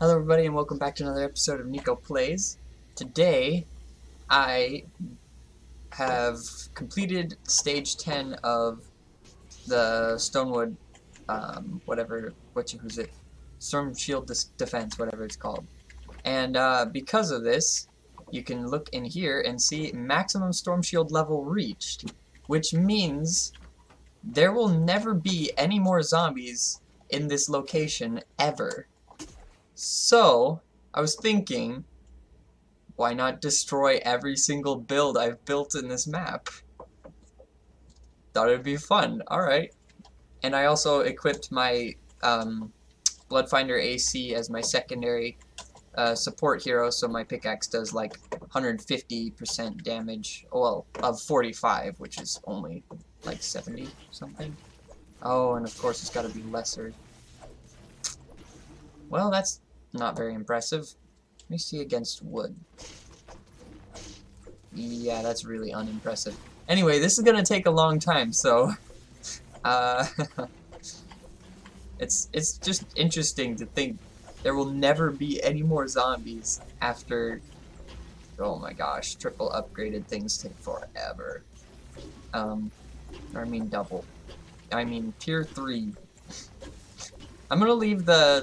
Hello everybody and welcome back to another episode of Nico Plays. Today I have completed stage 10 of the Stonewood Storm Shield Defense, whatever it's called. And because of this, you can look in here and see maximum Storm Shield level reached, which means there will never be any more zombies in this location ever. So, I was thinking, why not destroy every single build I've built in this map? Thought it'd be fun. Alright. And I also equipped my Bloodfinder AC as my secondary support hero, so my pickaxe does like 150% damage, well, of 45, which is only like 70 something. Oh, and of course it's gotta be lesser. Well, that's not very impressive. Let me see against wood. Yeah, that's really unimpressive. Anyway, this is gonna take a long time, so it's just interesting to think there will never be any more zombies after. Oh my gosh, triple upgraded things take forever. I mean double. I mean tier 3. I'm gonna leave the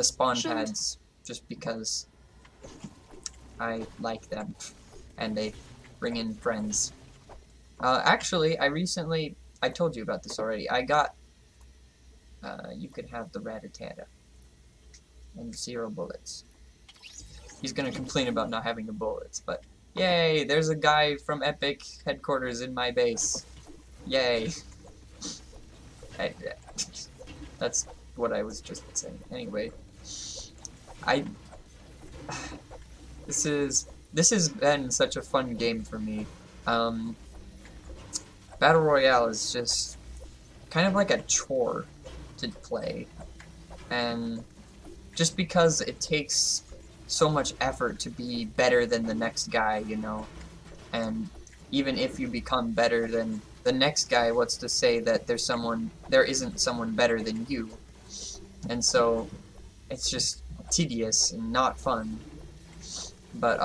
spawn pads just because I like them and they bring in friends. Actually, I told you about this already. I got, you could have the Rattata and 0 bullets. He's gonna complain about not having the bullets, but yay, there's a guy from Epic headquarters in my base. Yay. That's what I was just saying. Anyway, this has been such a fun game for me. Battle Royale is just kind of like a chore to play, and just because it takes so much effort to be better than the next guy, you know, and even if you become better than the next guy, what's to say that there isn't someone better than you? And so it's just tedious and not fun. But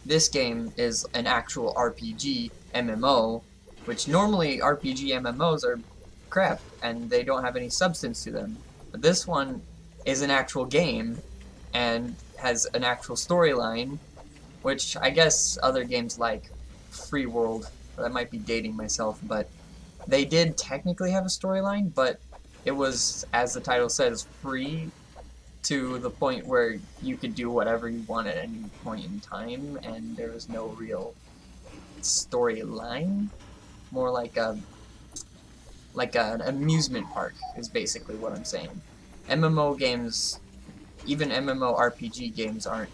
this game is an actual RPG MMO, which normally RPG MMOs are crap and they don't have any substance to them. But this one is an actual game and has an actual storyline, which I guess other games like Free World, that might be dating myself, but they did technically have a storyline, but it was, as the title says, free to the point where you could do whatever you want at any point in time, and there was no real storyline. More like an amusement park is basically what I'm saying. MMO games, even MMORPG games, aren't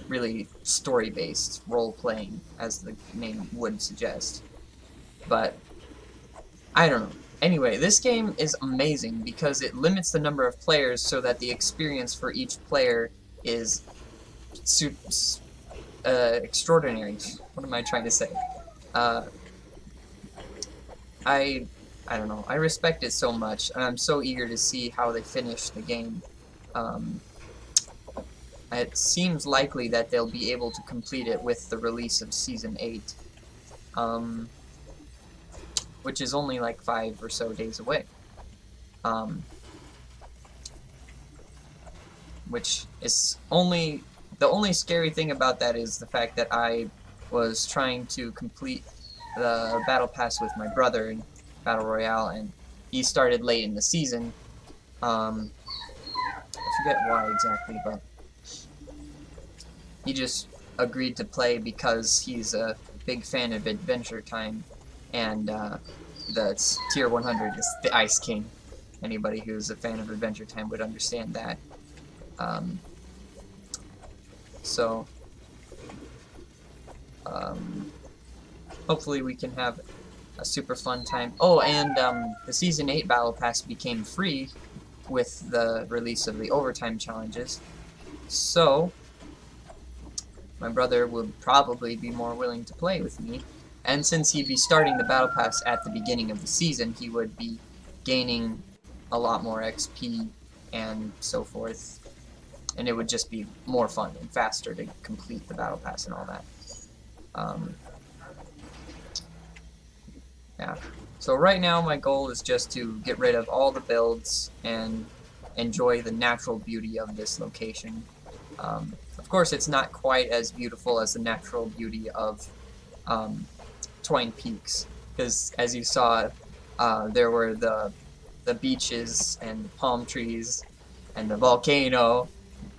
really story-based role-playing, as the name would suggest. But I don't know. Anyway, this game is amazing because it limits the number of players so that the experience for each player is extraordinary. What am I trying to say? I don't know. I respect it so much, and I'm so eager to see how they finish the game. It seems likely that they'll be able to complete it with the release of Season 8. Which is only like 5 or so days away. Which is the only scary thing about that is the fact that I was trying to complete the Battle Pass with my brother in Battle Royale, and he started late in the season. I forget why exactly, but he just agreed to play because he's a big fan of Adventure Time, and the tier 100 is the Ice King. Anybody who's a fan of Adventure Time would understand that. Hopefully we can have a super fun time. Oh, and the Season 8 Battle Pass became free with the release of the Overtime challenges. So my brother would probably be more willing to play with me. And since he'd be starting the Battle Pass at the beginning of the season, he would be gaining a lot more XP and so forth. And it would just be more fun and faster to complete the battle pass and all that. Yeah. So right now my goal is just to get rid of all the builds and enjoy the natural beauty of this location. Of course, it's not quite as beautiful as the natural beauty of Twine Peaks, because as you saw, there were the beaches and the palm trees and the volcano,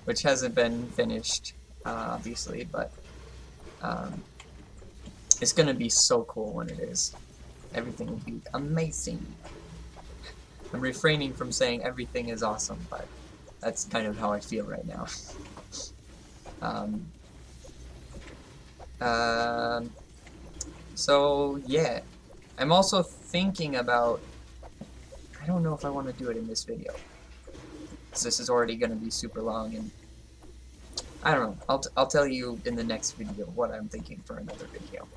which hasn't been finished, obviously, but it's gonna be so cool when it is. Everything will be amazing. I'm refraining from saying everything is awesome, but that's kind of how I feel right now. So yeah, I'm also thinking about, I don't know if I want to do it in this video, because this is already going to be super long, and I don't know, I'll tell you in the next video what I'm thinking for another video,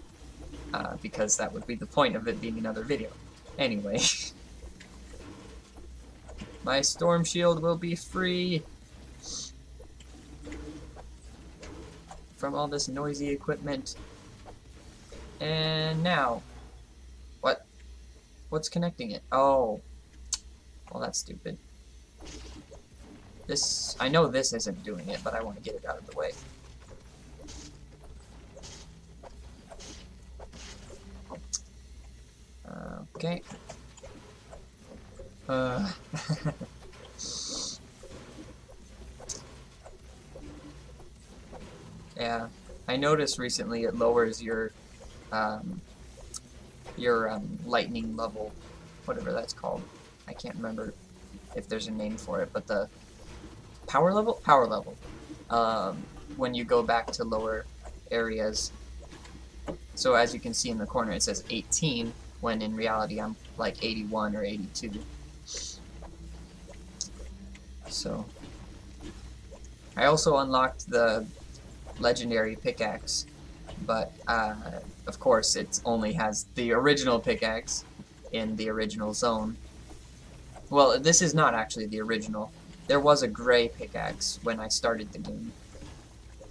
because that would be the point of it being another video. Anyway, my storm shield will be free from all this noisy equipment. And now, what's connecting it? Oh, well, that's stupid. This, I know this isn't doing it, but I want to get it out of the way. Okay. Yeah, I noticed recently it lowers your lightning level, whatever that's called. I can't remember if there's a name for it, but the power level, when you go back to lower areas. So as you can see in the corner, it says 18, when in reality I'm like 81 or 82. So I also unlocked the legendary pickaxe, but of course it only has the original pickaxe in the original zone. Well, this is not actually the original. There was a gray pickaxe when I started the game.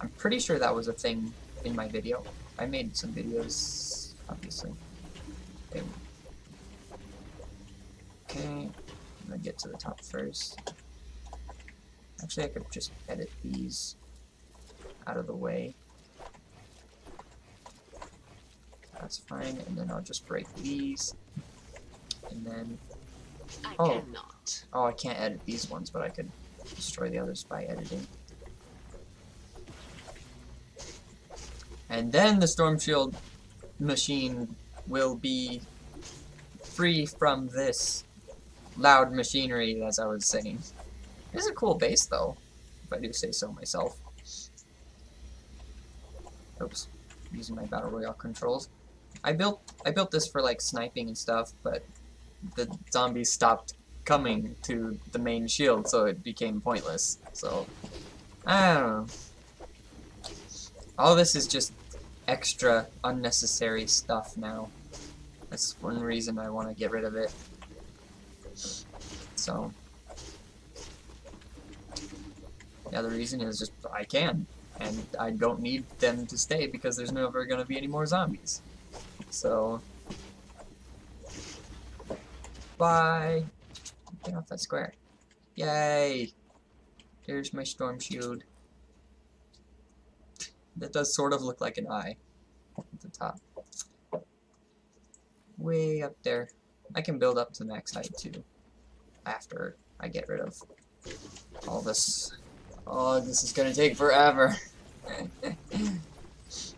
I'm pretty sure that was a thing in my video. I made some videos, obviously. Okay, I'm gonna get to the top first. Actually, I could just edit these out of the way. That's fine, and then I'll just break these. And then... Oh, I can't edit these ones, but I could destroy the others by editing. And then the Storm Shield machine will be free from this loud machinery, as I was saying. It's a cool base, though, if I do say so myself. Oops, using my Battle Royale controls. I built this for like sniping and stuff, but the zombies stopped coming to the main shield, so it became pointless. So, I don't know. All this is just extra unnecessary stuff now. That's one reason I want to get rid of it. So, the other reason is just I can, and I don't need them to stay because there's never going to be any more zombies. So, bye. Get off that square. Yay! Here's my storm shield. That does sort of look like an eye at the top. Way up there. I can build up to max height too, after I get rid of all this. Oh, this is gonna take forever.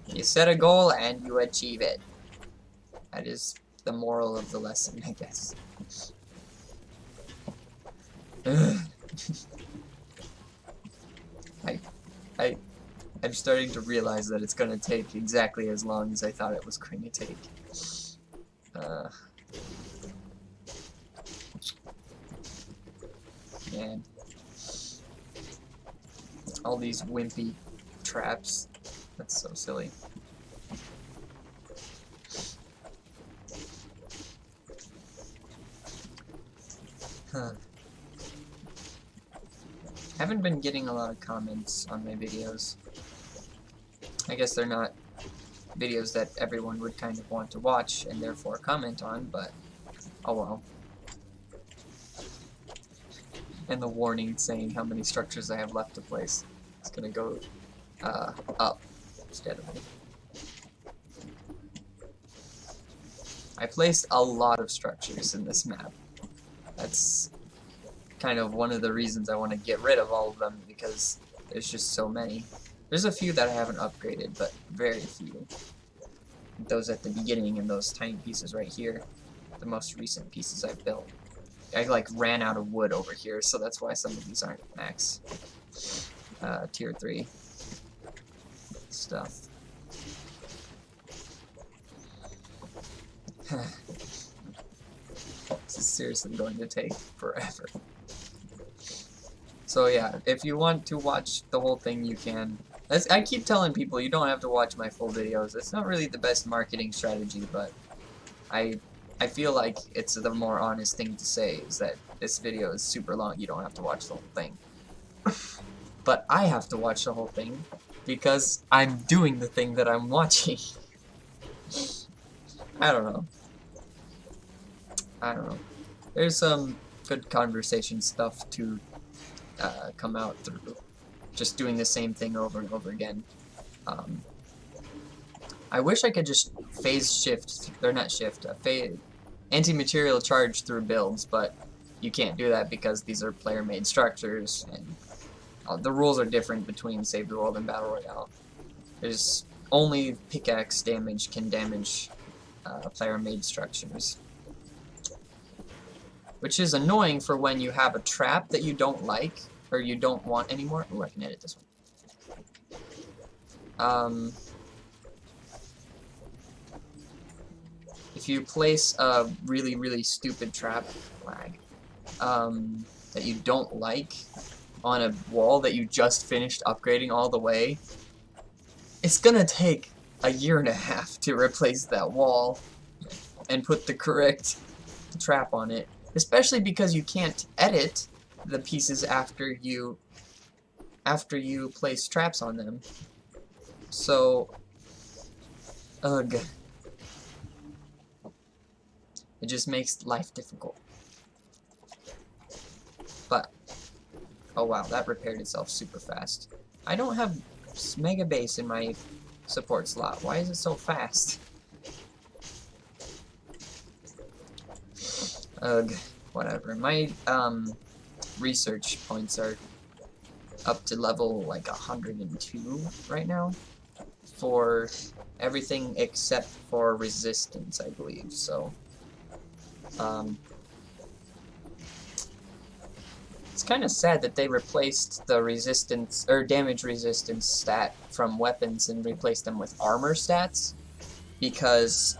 You set a goal and you achieve it. That is the moral of the lesson, I guess. I'm starting to realize that it's gonna take exactly as long as I thought it was going to take. Man. All these wimpy traps. That's so silly. Huh. Haven't been getting a lot of comments on my videos. I guess they're not videos that everyone would kind of want to watch and therefore comment on, but oh well. And the warning saying how many structures I have left to place. It's gonna go up steadily. I placed a lot of structures in this map. That's kind of one of the reasons I want to get rid of all of them, because there's just so many. There's a few that I haven't upgraded, but very few. Those at the beginning and those tiny pieces right here, the most recent pieces I've built. I like ran out of wood over here, so that's why some of these aren't max tier 3 stuff. This is seriously going to take forever. So yeah, if you want to watch the whole thing, you can. I keep telling people you don't have to watch my full videos. It's not really the best marketing strategy, but I feel like it's the more honest thing to say, is that this video is super long, you don't have to watch the whole thing. But I have to watch the whole thing because I'm doing the thing that I'm watching. I don't know. There's some good conversation stuff to come out through just doing the same thing over and over again. I wish I could just phase shift, or not shift, anti-material charge through builds, but you can't do that because these are player-made structures, and the rules are different between Save the World and Battle Royale. There's only pickaxe damage can damage player-made structures, which is annoying for when you have a trap that you don't like, or you don't want anymore. Ooh, I can edit this one. If you place a really stupid trap, lag, that you don't like on a wall that you just finished upgrading all the way, it's gonna take a year and a half to replace that wall and put the correct trap on it, especially because you can't edit the pieces after you place traps on them. So, ugh. It just makes life difficult. But, oh wow, that repaired itself super fast. I don't have Mega Base in my support slot. Why is it so fast? Ugh, whatever. My research points are up to level like 102 right now for everything except for resistance, I believe. So it's kind of sad that they replaced the resistance or damage resistance stat from weapons and replaced them with armor stats, because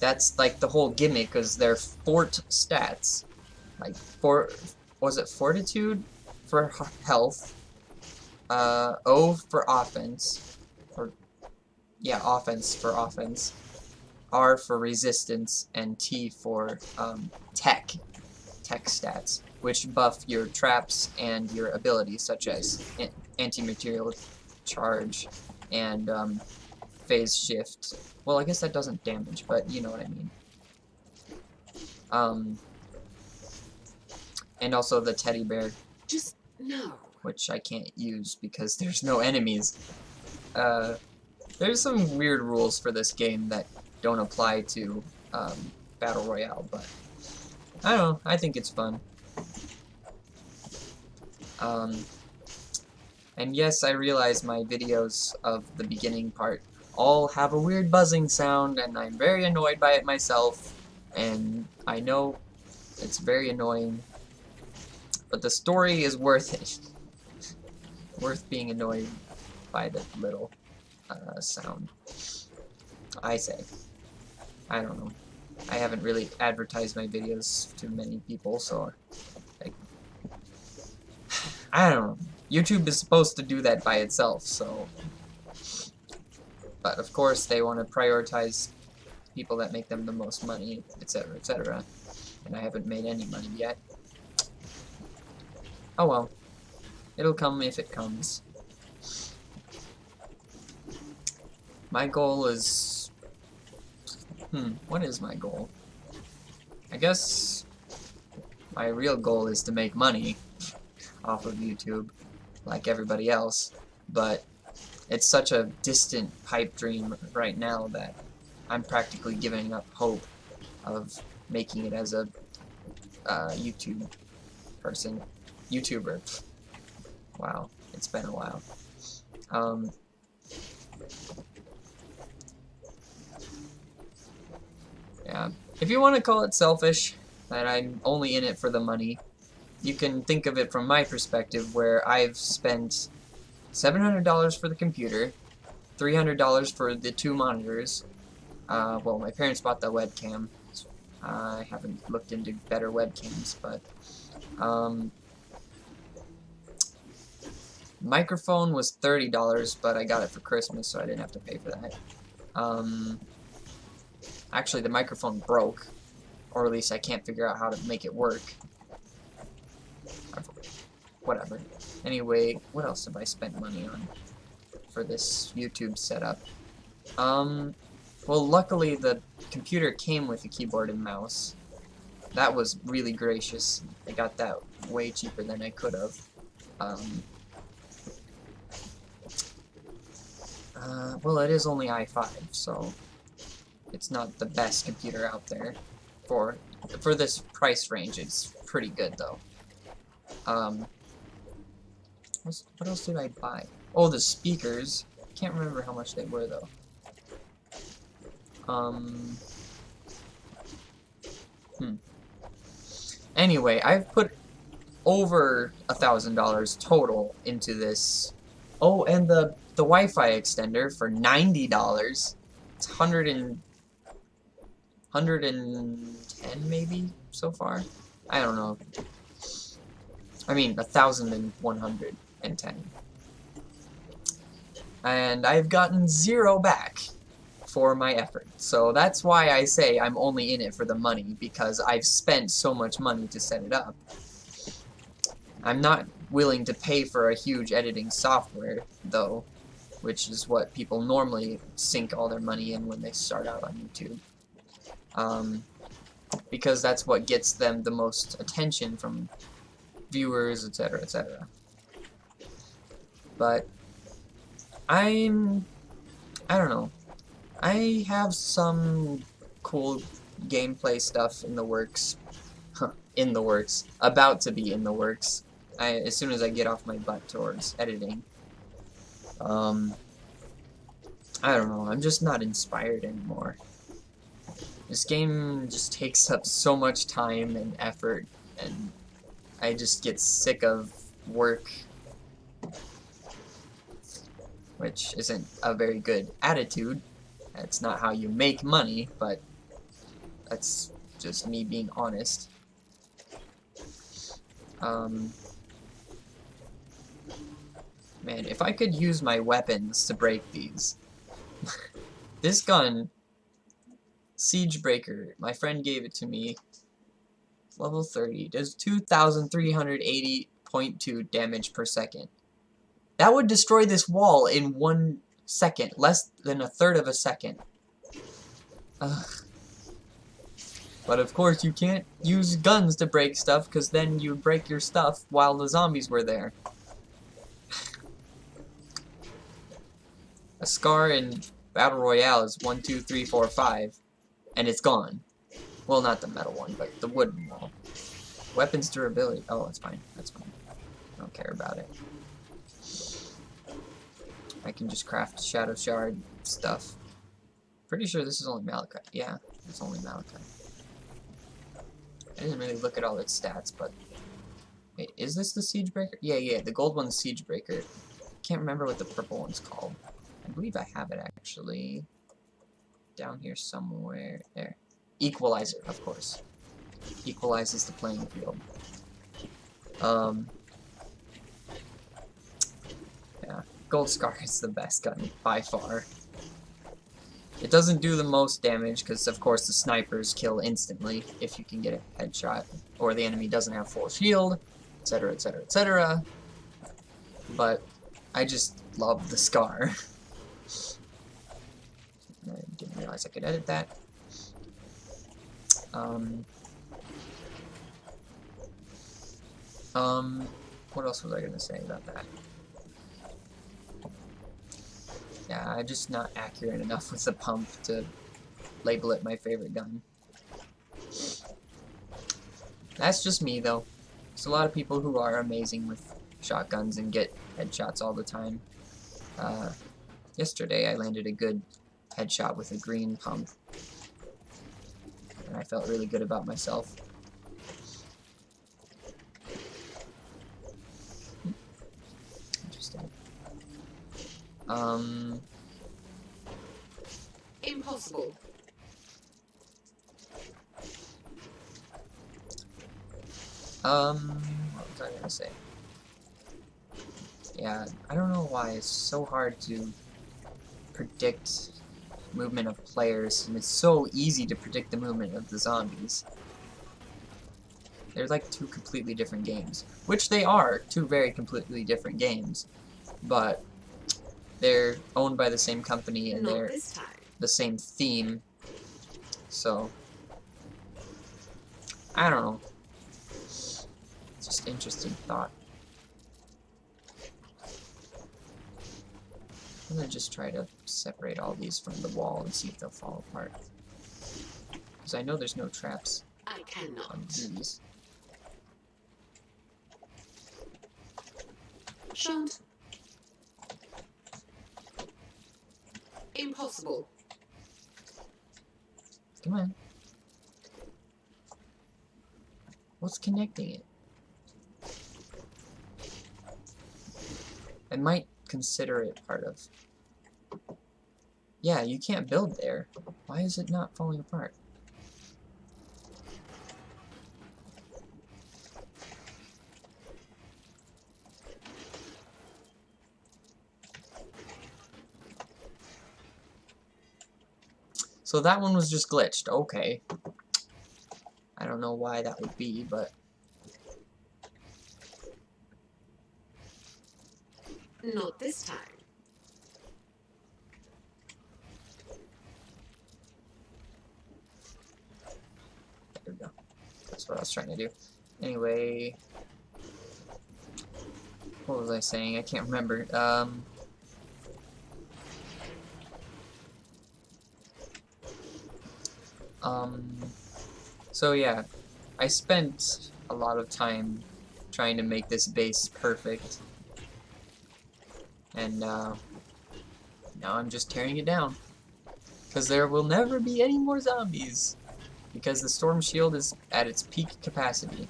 that's like the whole gimmick, is they're fort stats. Like was it fortitude for health, O for offense, or yeah, offense for offense, R for resistance, and T for tech stats, which buff your traps and your abilities, such as anti-material charge and phase shift. Well, I guess that doesn't damage, but you know what I mean. And also the teddy bear, just no, which I can't use because there's no enemies. There's some weird rules for this game that don't apply to Battle Royale, but I don't know, I think it's fun. And yes, I realize my videos of the beginning part all have a weird buzzing sound, and I'm very annoyed by it myself, and I know it's very annoying, but the story is worth it. Worth being annoyed by the little sound, I say. I don't know. I haven't really advertised my videos to many people, so like, I don't know. YouTube is supposed to do that by itself, so. But of course, they want to prioritize people that make them the most money, etc., etc. And I haven't made any money yet. Oh well. It'll come if it comes. My goal is... what is my goal? I guess my real goal is to make money off of YouTube, like everybody else, but it's such a distant pipe dream right now that I'm practically giving up hope of making it as a YouTuber. Wow, it's been a while. Yeah, if you want to call it selfish, that I'm only in it for the money, you can think of it from my perspective, where I've spent $700 for the computer, $300 for the 2 monitors. Well, my parents bought the webcam. I haven't looked into better webcams, but microphone was $30, but I got it for Christmas, so I didn't have to pay for that. Actually, the microphone broke, or at least I can't figure out how to make it work. Whatever. Anyway, what else have I spent money on for this YouTube setup? Well, luckily the computer came with a keyboard and mouse. That was really gracious. I got that way cheaper than I could have. Well, it is only i5, so it's not the best computer out there. For this price range, it's pretty good, though. What else did I buy? Oh, the speakers. Can't remember how much they were, though. Anyway, I've put over $1,000 total into this. Oh, and the Wi-Fi extender for $90. It's 110 maybe so far. I don't know. I mean 1,110. And I've gotten 0 back for my effort. So that's why I say I'm only in it for the money, because I've spent so much money to set it up. I'm not willing to pay for a huge editing software, though, which is what people normally sink all their money in when they start out on YouTube. Because that's what gets them the most attention from viewers, etc., etc. But I don't know. I have some cool gameplay stuff in the works. In the works. About to be in the works. As soon as I get off my butt towards editing. I don't know. I'm just not inspired anymore. This game just takes up so much time and effort, and I just get sick of work, which isn't a very good attitude. That's not how you make money, but that's just me being honest. Man, if I could use my weapons to break these. This gun, Siege Breaker, my friend gave it to me. Level 30, does 2,380.2 damage per second. That would destroy this wall in 1 second, less than 1/3 of a second. Ugh. But of course you can't use guns to break stuff, because then you break your stuff while the zombies were there. A scar in Battle Royale is 1, 2, 3, 4, 5, and it's gone. Well, not the metal one, but the wooden wall. Weapons durability. Oh, it's fine. That's fine. I don't care about it. I can just craft Shadow Shard stuff. Pretty sure this is only Malachite. Yeah, it's only Malachite. I didn't really look at all its stats, but... Wait, is this the Siege Breaker? Yeah, the gold one's Siege Breaker. Can't remember what the purple one's called. I believe I have it, actually. Down here somewhere. There. Equalizer, of course. Equalizes the playing field. Yeah. Gold Scar is the best gun, by far. It doesn't do the most damage, because of course the snipers kill instantly if you can get a headshot, or the enemy doesn't have full shield. etc., etc., etc. But I just love the scar. I didn't realize I could edit that. What else was I gonna say about that? Yeah, I'm just not accurate enough with the pump to label it my favorite gun. That's just me, though. There's a lot of people who are amazing with shotguns and get headshots all the time. Yesterday I landed a good headshot with a green pump, and I felt really good about myself. Interesting. Impossible. What was I gonna say? Yeah, I don't know why it's so hard to predict movement of players, and it's so easy to predict the movement of the zombies. They're like two completely different games, which they are, two very completely different games, but they're owned by the same company and they're the same theme, so I don't know. It's just interesting thought. I'm gonna just try to separate all these from the wall and see if they'll fall apart. Because I know there's no traps on these. Shan't. Impossible. Come on. What's connecting it? I might consider it part of... Yeah, you can't build there. Why is it not falling apart? So that one was just glitched. Okay. I don't know why that would be, but... Not this time. There we go. That's what I was trying to do. Anyway... What was I saying? I can't remember. So yeah, I spent a lot of time trying to make this base perfect, and now I'm just tearing it down, because there will never be any more zombies, because the storm shield is at its peak capacity.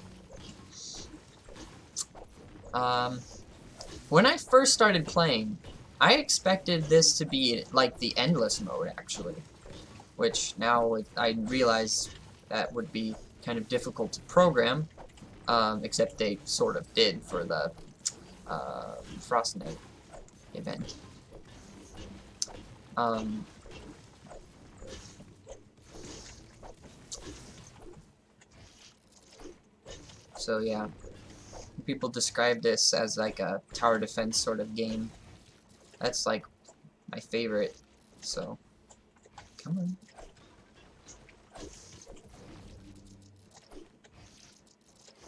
When I first started playing, I expected this to be like the endless mode, actually. Which now I realize that would be kind of difficult to program, except they sort of did for the Fortnite event. So yeah, people describe this as like a tower defense sort of game. That's like my favorite, so come on.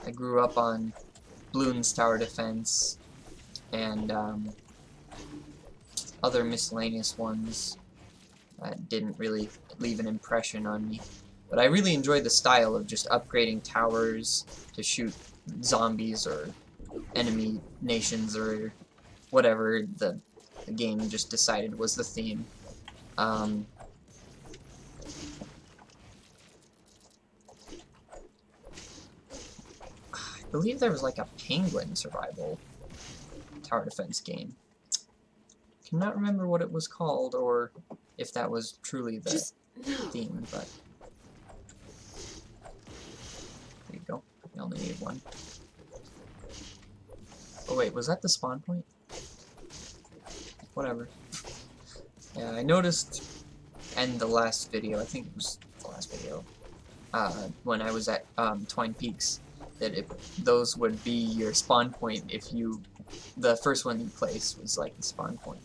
I grew up on Bloons Tower Defense and other miscellaneous ones that didn't really leave an impression on me. But I really enjoyed the style of just upgrading towers to shoot zombies or enemy nations or whatever the game just decided was the theme. I believe there was like a penguin survival tower defense game. Cannot remember what it was called or if that was truly the theme, but there you go. You only need one. Oh wait, was that the spawn point? Whatever. Yeah, I noticed in the last video, I think it was the last video, when I was at Twine Peaks, those would be your spawn point if the first one you place was like the spawn point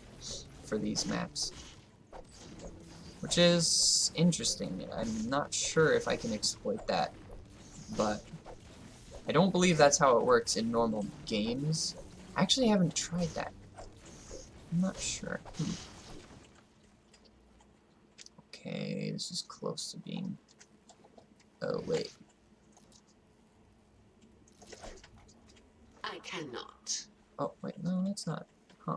for these maps. Which is interesting. I'm not sure if I can exploit that, but I don't believe that's how it works in normal games. I actually haven't tried that. I'm not sure. Okay, this is close to being... Oh, wait. I cannot. Oh, wait, no, that's not. Huh.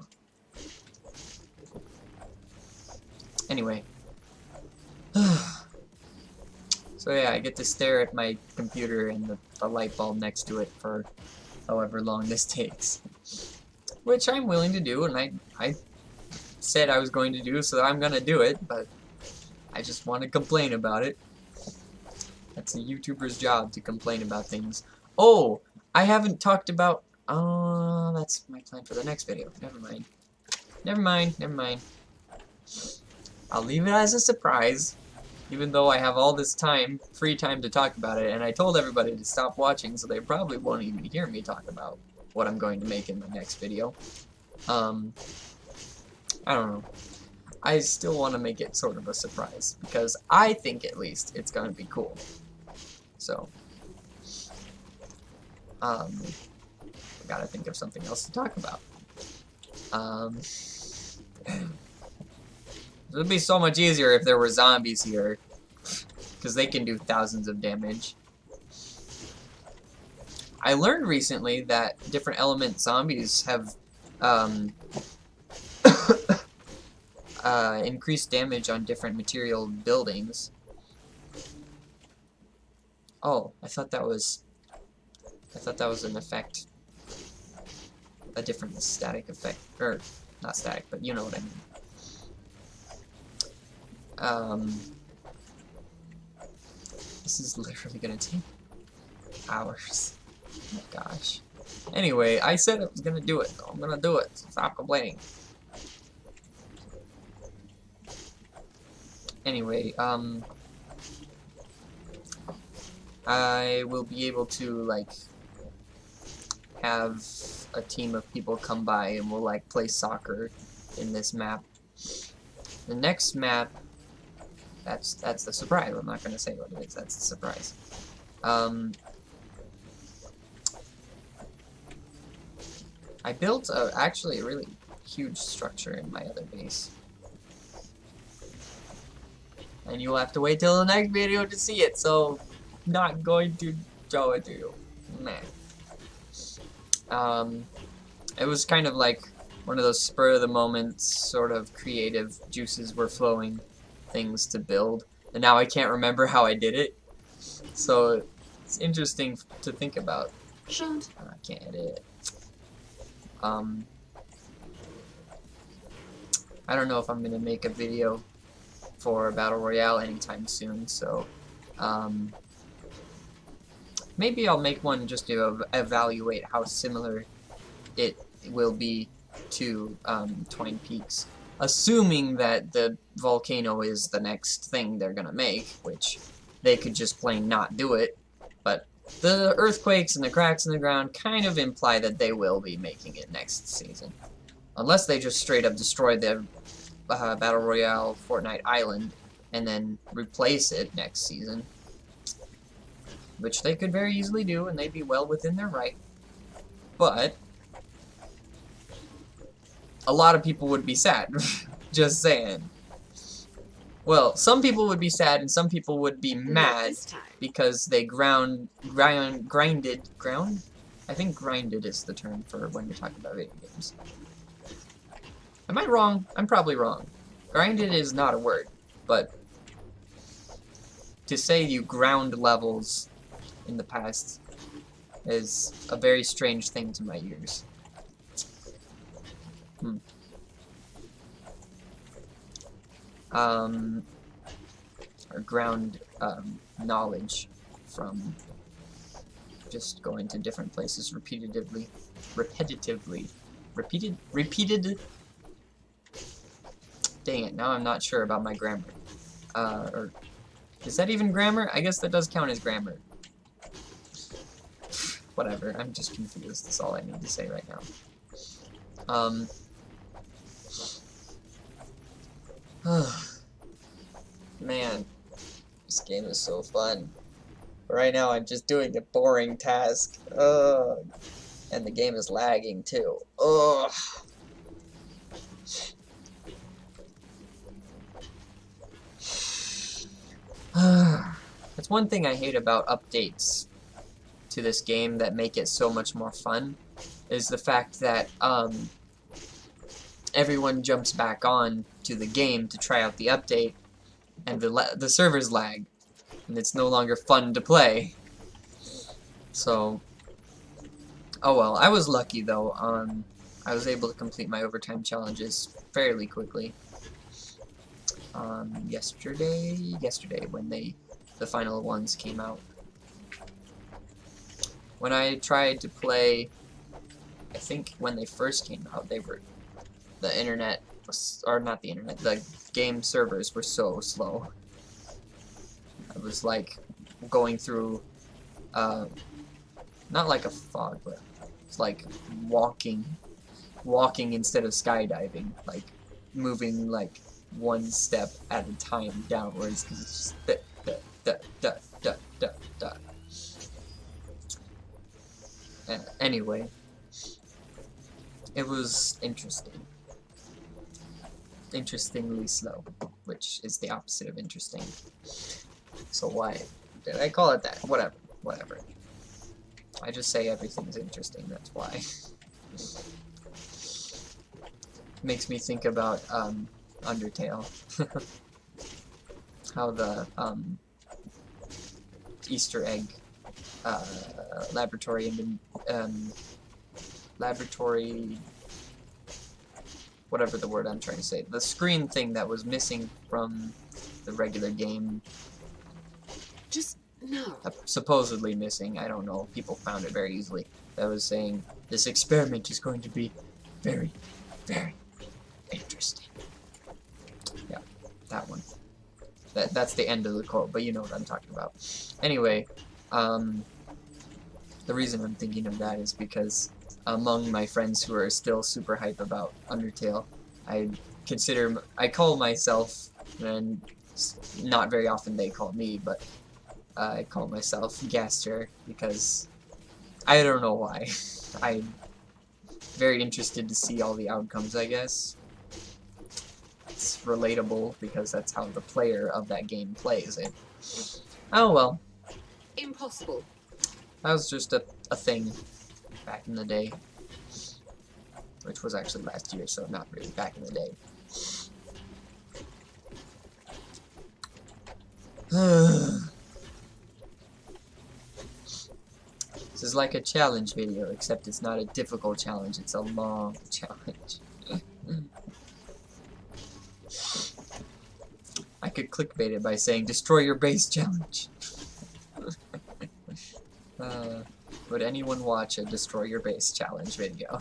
Anyway. So yeah, I get to stare at my computer and the light bulb next to it for however long this takes. Which I'm willing to do, and I said I was going to do, so I'm gonna do it, but I just want to complain about it. That's a YouTuber's job, to complain about things. Oh! I haven't talked about... that's my plan for the next video. Never mind. Never mind, never mind. I'll leave it as a surprise, even though I have all this time, free time to talk about it, and I told everybody to stop watching, so they probably won't even hear me talk about what I'm going to make in my next video. I don't know. I still want to make it sort of a surprise, because I think, at least, it's going to be cool. So, I gotta think of something else to talk about. It would be so much easier if there were zombies here, because they can do thousands of damage. I learned recently that different element zombies have increased damage on different material buildings. Oh, I thought that was an effect. A different static effect. Or, not static, but you know what I mean. This is literally gonna take hours. Oh my gosh. Anyway, I said I was gonna do it, so I'm gonna do it. So stop complaining. Anyway, I will be able to, like, have a team of people come by and we'll, like, play soccer in this map. The next map, that's the surprise. I'm not gonna say what it is. That's the surprise. I built actually a really huge structure in my other base, and you'll have to wait till the next video to see it. So, not going to show it to you. Meh. It was kind of like one of those spur of the moment sort of creative juices were flowing things to build, and now I can't remember how I did it, so it's interesting to think about. Shan't. I can't edit it. I don't know if I'm gonna make a video for Battle Royale anytime soon, so maybe I'll make one just to evaluate how similar it will be to Twin Peaks. Assuming that the volcano is the next thing they're gonna make, which they could just plain not do it, but the earthquakes and the cracks in the ground kind of imply that they will be making it next season. Unless they just straight up destroy the Battle Royale Fortnite island and then replace it next season. Which they could very easily do, and they'd be well within their right. But a lot of people would be sad. Just saying. Well, some people would be sad and some people would be mad because they grinded. I think grinded is the term for when you're talking about video games. Am I wrong? I'm probably wrong. Grinded is not a word, but to say you ground levels in the past is a very strange thing to my ears. Or ground knowledge from just going to different places repeated. Dang it, now I'm not sure about my grammar. Or is that even grammar? I guess that does count as grammar. whatever. I'm just confused. That's all I need to say right now. Man, this game is so fun. Right now, I'm just doing a boring task. Ugh. And the game is lagging too. Ugh. That's one thing I hate about updates to this game that make it so much more fun, is the fact that everyone jumps back on to the game to try out the update, and the servers lag, and it's no longer fun to play. So, oh well. I was lucky though. I was able to complete my overtime challenges fairly quickly. Yesterday when the final ones came out. When I tried to play, I think when they first came out, the internet was, or not the internet, the game servers were so slow. I was like going through, not like a fog, but it's like walking instead of skydiving, like moving like one step at a time downwards, because it's just anyway, it was interesting. Interestingly slow, which is the opposite of interesting. So why did I call it that? Whatever. I just say everything's interesting, that's why. Makes me think about Undertale. How the Easter egg laboratory whatever the word I'm trying to say. The screen thing that was missing from the regular game. Just no. Supposedly missing. I don't know. People found it very easily. That was saying this experiment is going to be very, very interesting. Yeah, that one. That's the end of the quote, but you know what I'm talking about. Anyway, the reason I'm thinking of that is because among my friends who are still super hype about Undertale, I call myself, and not very often they call me, but I call myself Gaster because I don't know why. I'm very interested to see all the outcomes, I guess. It's relatable because that's how the player of that game plays it. Oh well. Impossible. That was just a thing back in the day. Which was actually last year, so not really back in the day. This is like a challenge video, except it's not a difficult challenge, it's a long challenge. I could clickbait it by saying, destroy your base challenge. Would anyone watch a destroy your base challenge video?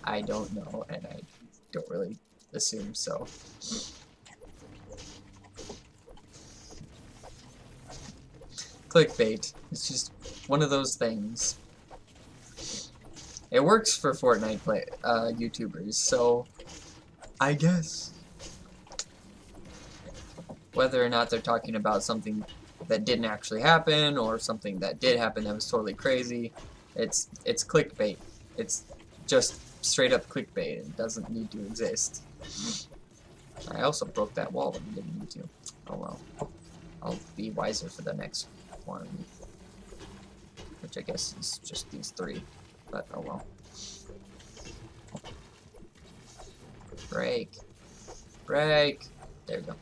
I don't know, and I don't really assume so. Clickbait. It's just one of those things. It works for Fortnite YouTubers, so I guess. Whether or not they're talking about something that didn't actually happen, or something that did happen that was totally crazy, it's clickbait. It's just straight up clickbait. It doesn't need to exist. I also broke that wall when I didn't need to. Oh well. I'll be wiser for the next one. Which I guess is just these three. But oh well. Break. Break. There we go.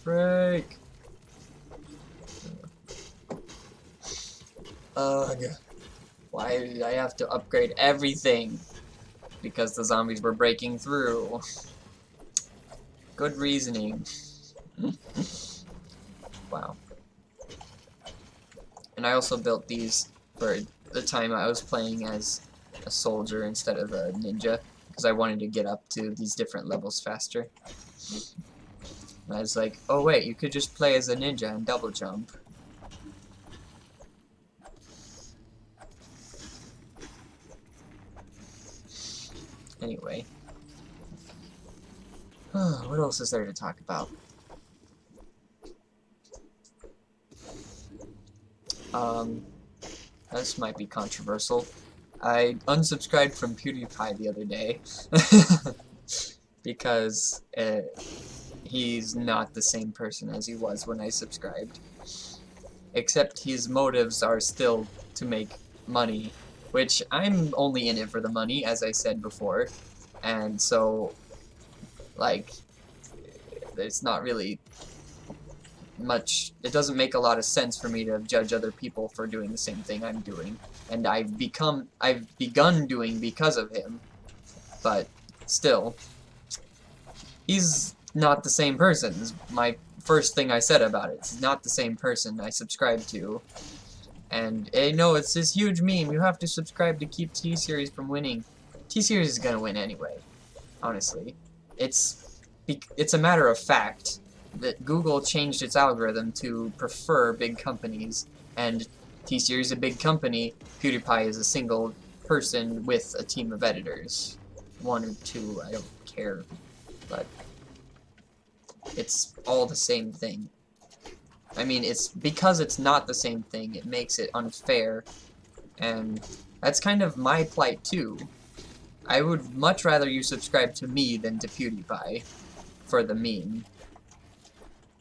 Break. Ugh. Why did I have to upgrade everything? Because the zombies were breaking through. Good reasoning. Wow. And I also built these for the time I was playing as a soldier instead of a ninja, because I wanted to get up to these different levels faster. And I was like, oh wait, you could just play as a ninja and double jump. Anyway. What else is there to talk about? This might be controversial. I unsubscribed from PewDiePie the other day because he's not the same person as he was when I subscribed. Except his motives are still to make money, which I'm only in it for the money, as I said before. And so, like, it's not really much, it doesn't make a lot of sense for me to judge other people for doing the same thing I'm doing, and I've begun doing because of him, but still, he's not the same person. Is my first thing I said about it. He's not the same person I subscribe to, and I know it's this huge meme, you have to subscribe to keep T-Series from winning. T-Series is gonna win anyway, honestly. It's a matter of fact that Google changed its algorithm to prefer big companies, and T-Series is a big company, PewDiePie is a single person with a team of editors. One or two, I don't care, but it's all the same thing. I mean, it's because it's not the same thing, it makes it unfair, and that's kind of my plight too. I would much rather you subscribe to me than to PewDiePie for the meme.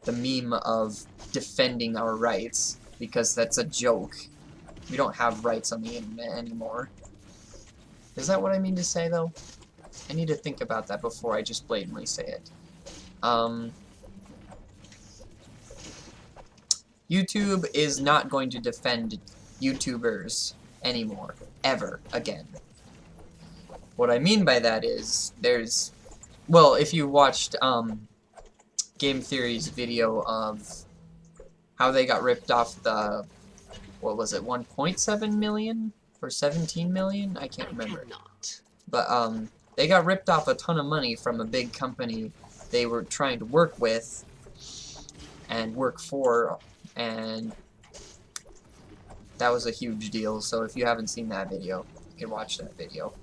The meme of defending our rights, because that's a joke. We don't have rights on the internet anymore. Is that what I mean to say, though? I need to think about that before I just blatantly say it. YouTube is not going to defend YouTubers anymore, ever again. What I mean by that is, well, if you watched, Game Theory's video of how they got ripped off the, what was it, 1.7 million? Or 17 million? I can't remember. But, they got ripped off a ton of money from a big company they were trying to work with and work for, and that was a huge deal. So if you haven't seen that video, you can watch that video.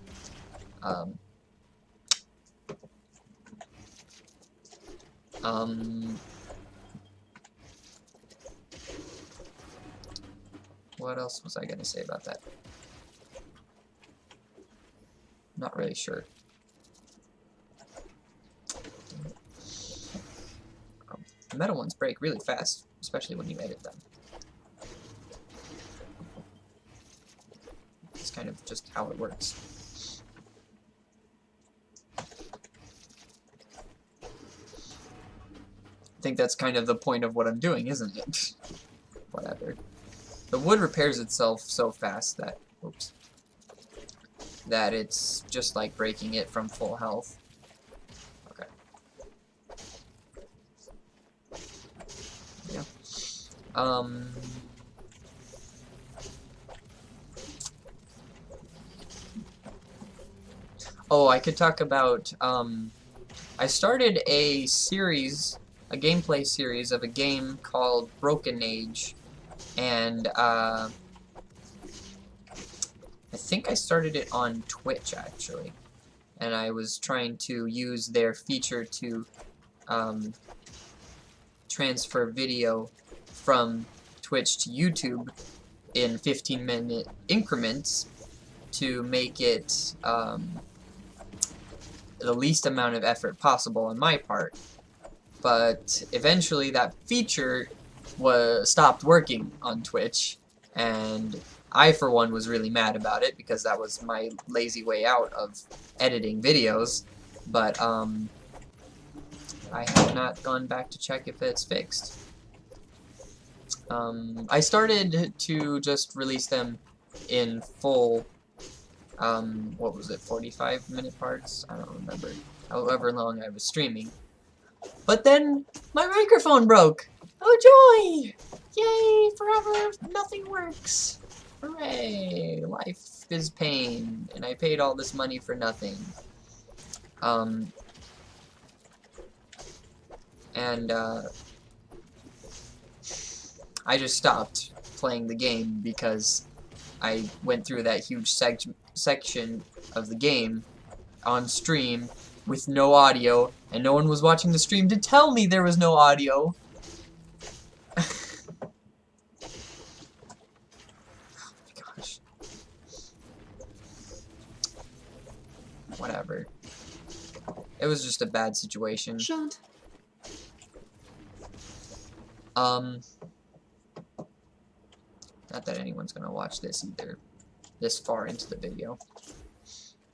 What else was I gonna say about that? Not really sure. The metal ones break really fast, especially when you edit them. It's kind of just how it works. I think that's kind of the point of what I'm doing, isn't it? Whatever. The wood repairs itself so fast that, oops, that it's just like breaking it from full health. Okay. Yeah. Oh, I could talk about, I started a series, a gameplay series of a game called Broken Age, and I think I started it on Twitch, actually, and I was trying to use their feature to transfer video from Twitch to YouTube in 15-minute increments to make it the least amount of effort possible on my part. But eventually that feature stopped working on Twitch, and I, for one, was really mad about it because that was my lazy way out of editing videos, but I have not gone back to check if it's fixed. I started to just release them in full, what was it, 45-minute parts? I don't remember. However long I was streaming. But then, my microphone broke! Oh joy! Yay, forever, nothing works! Hooray! Life is pain, and I paid all this money for nothing. I just stopped playing the game because I went through that huge section of the game on stream with no audio, and no one was watching the stream to tell me there was no audio. Oh my gosh. Whatever. It was just a bad situation. Shan't. Not that anyone's gonna watch this either, this far into the video.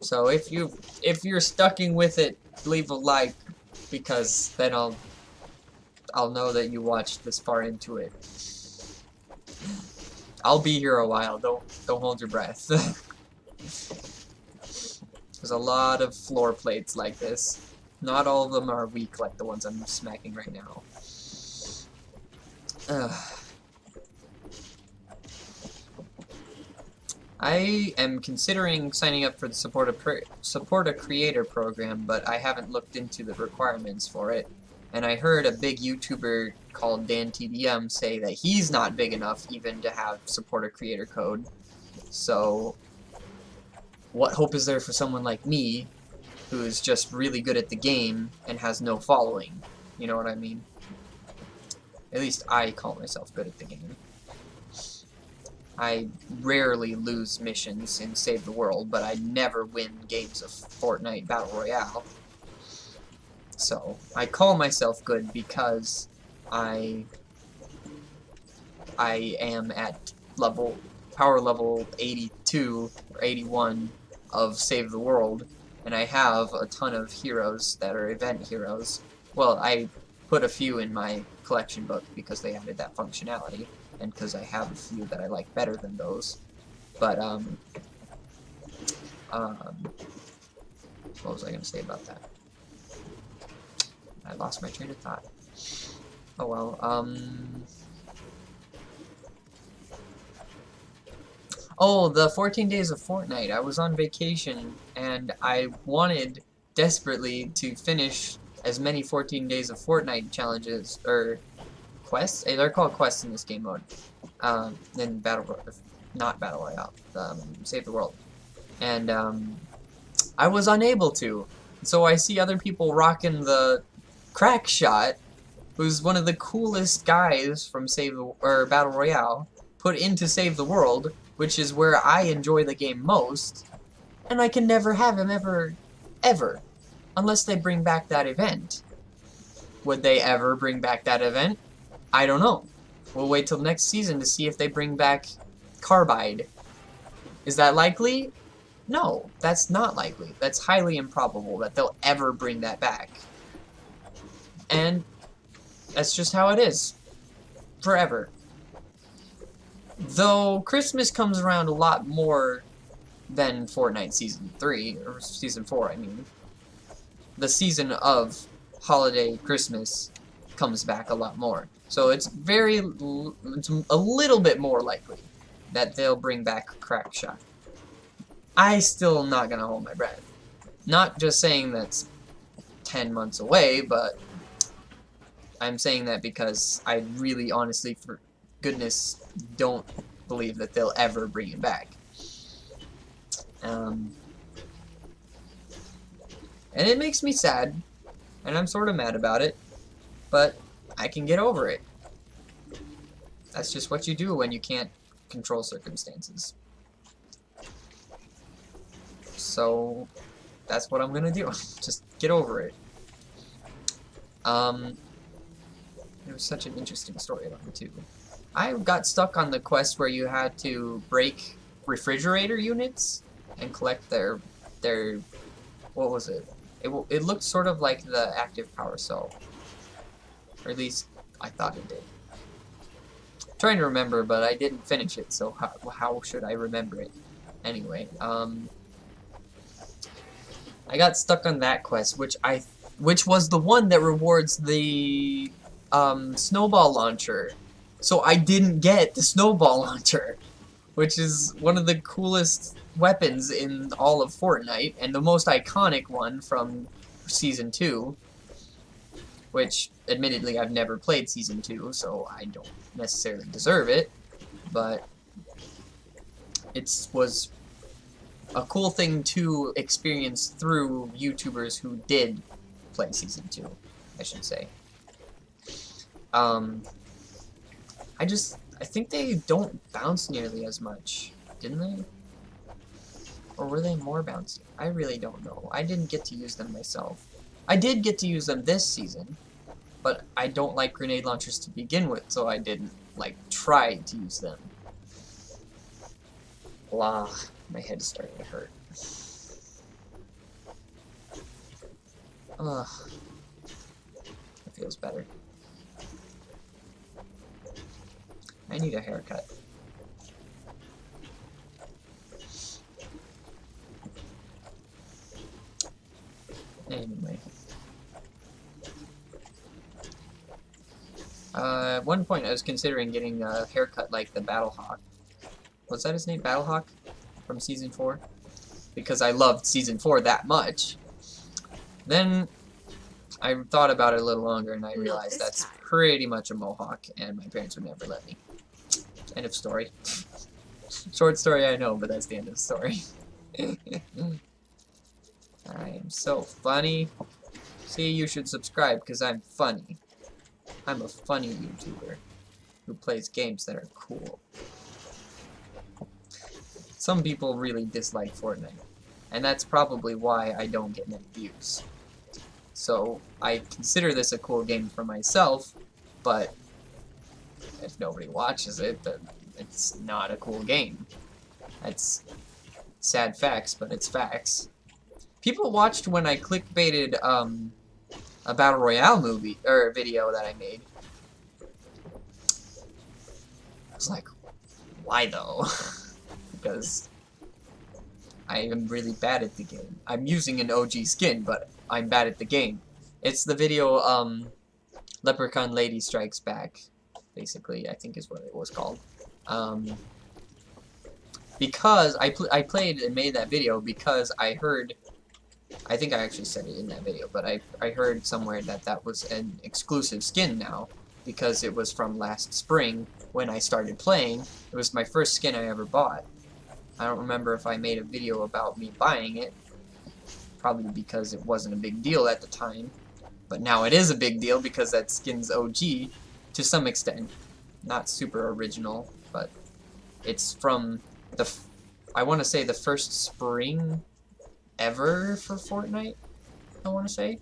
So if you're stucking with it, leave a like, because then I'll know that you watched this far into it. I'll be here a while. Don't hold your breath. There's a lot of floor plates like this. Not all of them are weak like the ones I'm smacking right now. I am considering signing up for the Support a Creator program, but I haven't looked into the requirements for it. And I heard a big YouTuber called DanTDM say that he's not big enough even to have Support a Creator code. So, what hope is there for someone like me, who's just really good at the game and has no following? You know what I mean? At least I call myself good at the game. I rarely lose missions in Save the World, but I never win games of Fortnite Battle Royale. So, I call myself good because I am at power level 82 or 81 of Save the World, and I have a ton of heroes that are event heroes. Well, I put a few in my collection book because they added that functionality, and because I have a few that I like better than those. But, what was I going to say about that? I lost my train of thought. Oh well, Oh, the 14 days of Fortnite. I was on vacation, and I wanted desperately to finish as many 14 days of Fortnite challenges, or quests? They're called quests in this game mode. In not Battle Royale, Save the World. And, I was unable to. So I see other people rocking the Crack Shot, who's one of the coolest guys from Battle Royale, put into Save the World, which is where I enjoy the game most, and I can never have him ever, unless they bring back that event. Would they ever bring back that event? I don't know. We'll wait till next season to see if they bring back Carbide. Is that likely? No, that's not likely. That's highly improbable that they'll ever bring that back. And that's just how it is. Forever. Though Christmas comes around a lot more than Fortnite Season 3, or Season 4, I mean. The season of holiday Christmas comes back a lot more. So it's a little bit more likely that they'll bring back Crack Shot. I still am not gonna hold my breath. Not just saying that's 10 months away, but I'm saying that because I really honestly, for goodness, don't believe that they'll ever bring it back. And it makes me sad, and I'm sort of mad about it, but I can get over it. That's just what you do when you can't control circumstances. So, that's what I'm gonna do. Just get over it. It was such an interesting storyline, too. I got stuck on the quest where you had to break refrigerator units and collect their what was it? It looked sort of like the active power cell. Or at least, I thought it did. I'm trying to remember, but I didn't finish it, so how should I remember it? Anyway, I got stuck on that quest, which was the one that rewards the snowball launcher. So I didn't get the snowball launcher, which is one of the coolest weapons in all of Fortnite, and the most iconic one from Season 2, which, admittedly, I've never played Season 2, so I don't necessarily deserve it, but it was a cool thing to experience through YouTubers who did play Season 2, I should say. I think they don't bounce nearly as much, didn't they? Or were they more bouncy? I really don't know. I didn't get to use them myself. I did get to use them this season, but I don't like grenade launchers to begin with, so I didn't, like, try to use them. Blah. My head is starting to hurt. Ugh. That feels better. I need a haircut. Anyway. At one point I was considering getting a haircut like the Battlehawk. Was that his name? Battlehawk? From Season 4? Because I loved Season 4 that much. Then I thought about it a little longer and I realized that's pretty much a mohawk and my parents would never let me. End of story. Short story, I know, but that's the end of the story. I am so funny. See, you should subscribe because I'm funny. I'm a funny YouTuber who plays games that are cool. Some people really dislike Fortnite, and that's probably why I don't get many views. So I consider this a cool game for myself, but if nobody watches it, then it's not a cool game. That's sad facts, but it's facts. People watched when I clickbaited a Battle Royale movie or video that I made. I was like, why though? Because I am really bad at the game. I'm using an OG skin, but I'm bad at the game. It's the video Leprechaun Lady Strikes Back, basically, I think is what it was called. Because I played and made that video because I heard, I think I actually said it in that video, but I heard somewhere that that was an exclusive skin now, because it was from last spring when I started playing. It was my first skin I ever bought. I don't remember if I made a video about me buying it, probably because it wasn't a big deal at the time, but now it is a big deal because that skin's OG to some extent. Not super original, but it's from the, I want to say the first spring ever for Fortnite, I want to say.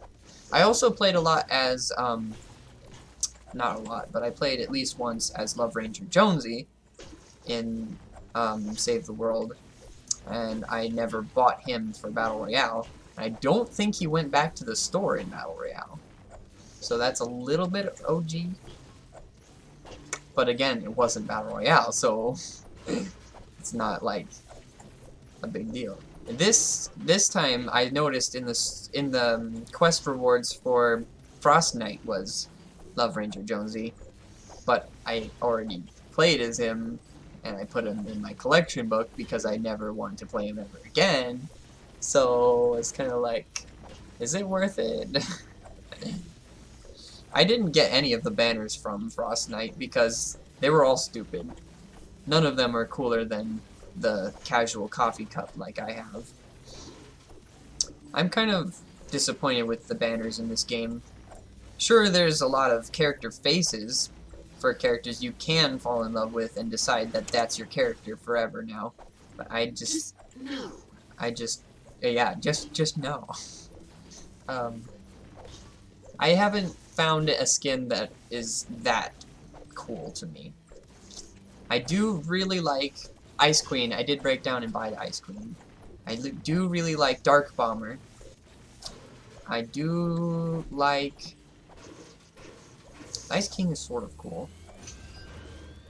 I also played a lot as, not a lot, but I played at least once as Love Ranger Jonesy in Save the World, and I never bought him for Battle Royale. I don't think he went back to the store in Battle Royale, so that's a little bit OG, but again, it wasn't Battle Royale, so it's not like a big deal. This time I noticed in the quest rewards for Frost Knight was Love Ranger Jonesy, but I already played as him and I put him in my collection book because I never wanted to play him ever again. So it's kind of like, is it worth it? I didn't get any of the banners from Frost Knight because they were all stupid. None of them are cooler than the casual coffee cup like I have. I'm kind of disappointed with the banners in this game. Sure, there's a lot of character faces for characters you can fall in love with and decide that that's your character forever now. But just no. I haven't found a skin that is that cool to me. I do really like Ice Queen. I did break down and buy the Ice Queen. I do really like Dark Bomber. I do like... Ice King is sort of cool.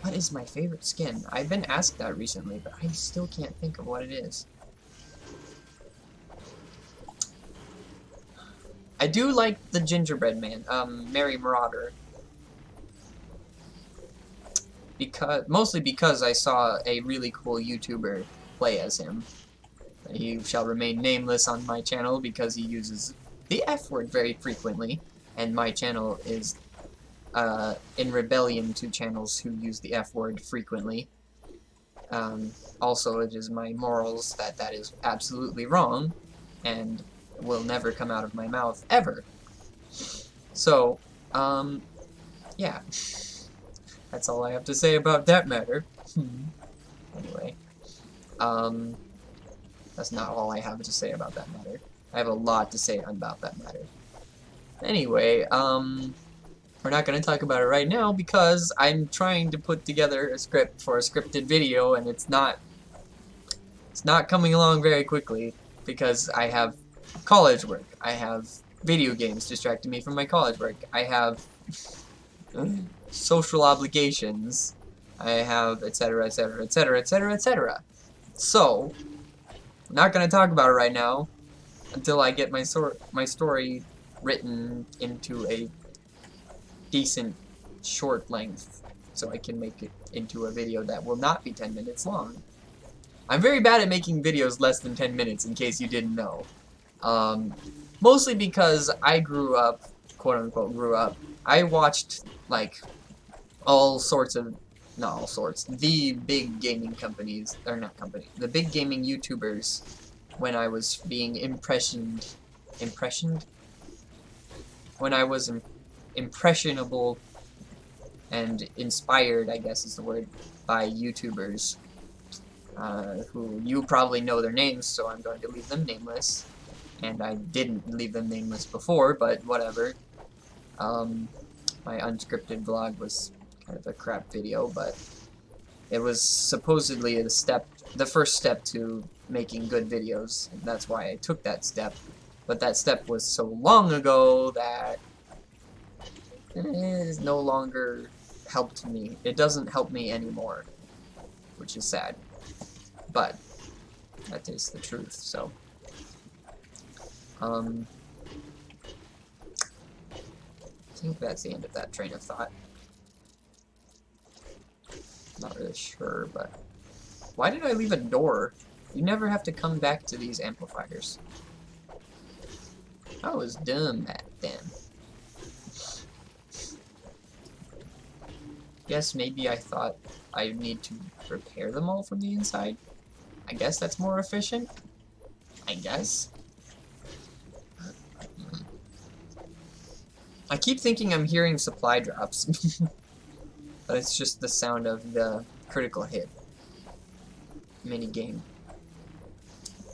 What is my favorite skin? I've been asked that recently, but I still can't think of what it is. I do like the Gingerbread Man, Merry Marauder. Mostly because I saw a really cool YouTuber play as him. He shall remain nameless on my channel because he uses the F word very frequently, and my channel is in rebellion to channels who use the F word frequently. Also, it is my morals that that is absolutely wrong, and will never come out of my mouth, ever. So, yeah. That's all I have to say about that matter. Anyway, that's not all I have to say about that matter. I have a lot to say about that matter. Anyway, we're not going to talk about it right now because I'm trying to put together a script for a scripted video, and it's not coming along very quickly because I have college work. I have video games distracting me from my college work. I have social obligations. I have etc, etc, etc, etc, etc. So, I'm not going to talk about it right now until I get my story written into a decent short length so I can make it into a video that will not be 10 minutes long. I'm very bad at making videos less than 10 minutes, in case you didn't know. Mostly because I grew up, quote-unquote grew up, I watched, like, all sorts of, not all sorts, the big gaming companies, or not company, the big gaming YouTubers when I was being impressioned? When I was impressionable and inspired, I guess is the word, by YouTubers. Who you probably know their names, so I'm going to leave them nameless. And I didn't leave them nameless before, but whatever. My unscripted vlog was kind of a crap video, but it was supposedly the first step to making good videos, and that's why I took that step. But that step was so long ago that it is no longer helped me. It doesn't help me anymore, which is sad. But that is the truth, so I think that's the end of that train of thought. Not really sure, but why did I leave a door? You never have to come back to these amplifiers. I was dumb back then. Guess maybe I thought I need to repair them all from the inside. I guess that's more efficient. I guess. I keep thinking I'm hearing supply drops. But it's just the sound of the critical hit minigame.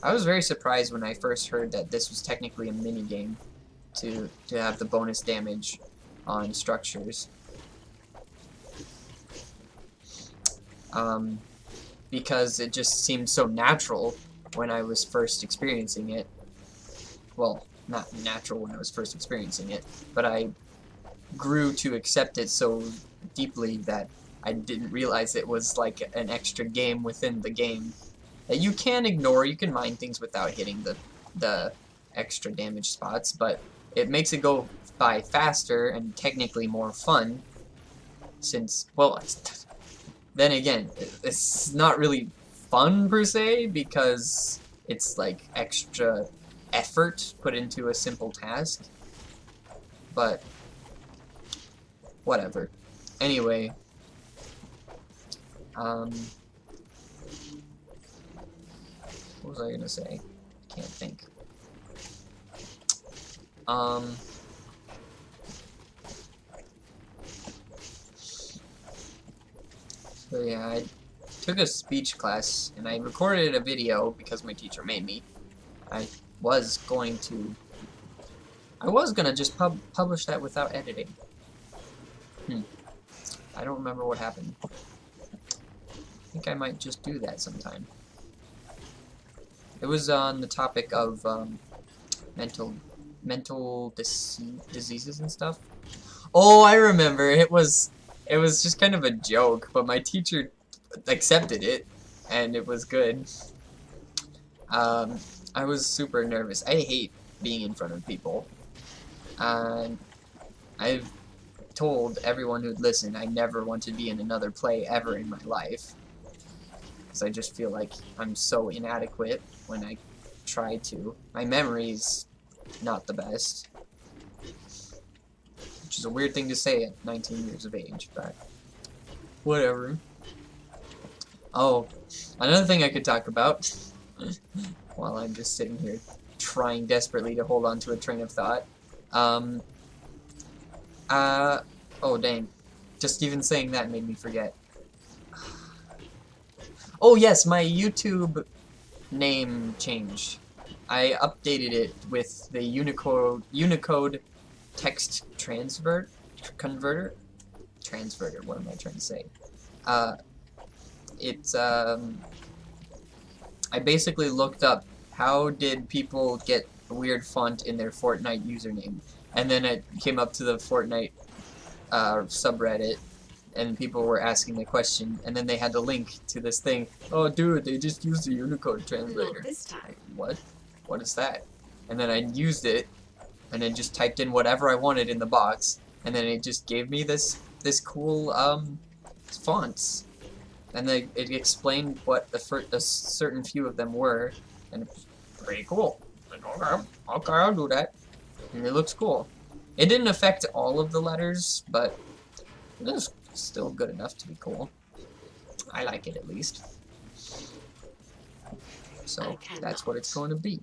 I was very surprised when I first heard that this was technically a minigame to have the bonus damage on structures. Because it just seemed so natural when I was first experiencing it. Well, not natural when I was first experiencing it, but I grew to accept it so deeply that I didn't realize it was like an extra game within the game that you can ignore. You can mine things without hitting the extra damage spots, but it makes it go by faster and technically more fun, since, well, then again, it's not really fun per se, because it's like extra effort put into a simple task, but whatever. Anyway, what was I gonna say? Can't think. So yeah, I took a speech class and I recorded a video because my teacher made me. I was gonna just publish that without editing. I don't remember what happened. I think I might just do that sometime. It was on the topic of mental diseases and stuff. Oh, I remember. It was just kind of a joke, but my teacher accepted it, and it was good. I was super nervous. I hate being in front of people. I've told everyone who'd listen I never want to be in another play ever in my life, because I just feel like I'm so inadequate when I try to. My memory's not the best, which is a weird thing to say at 19 years of age, but whatever. Oh, another thing I could talk about while I'm just sitting here trying desperately to hold on to a train of thought. Um, oh dang. Just even saying that made me forget. Oh yes, my YouTube name changed. I updated it with the Unicode text transverter. What am I trying to say? Uh, it's I basically looked up how did people get a weird font in their Fortnite username, and then it came up to the Fortnite subreddit, and people were asking the question, and then they had to link to this thing. Oh, dude, they just used the Unicode translator. Not this time. Like, what? What is that? And then I used it, and then just typed in whatever I wanted in the box, and then it just gave me this cool fonts, and it explained what a certain few of them were, and it's pretty cool. Like, okay, I'll do that, and it looks cool. It didn't affect all of the letters, but it was still good enough to be cool. I like it at least. So that's what it's going to be.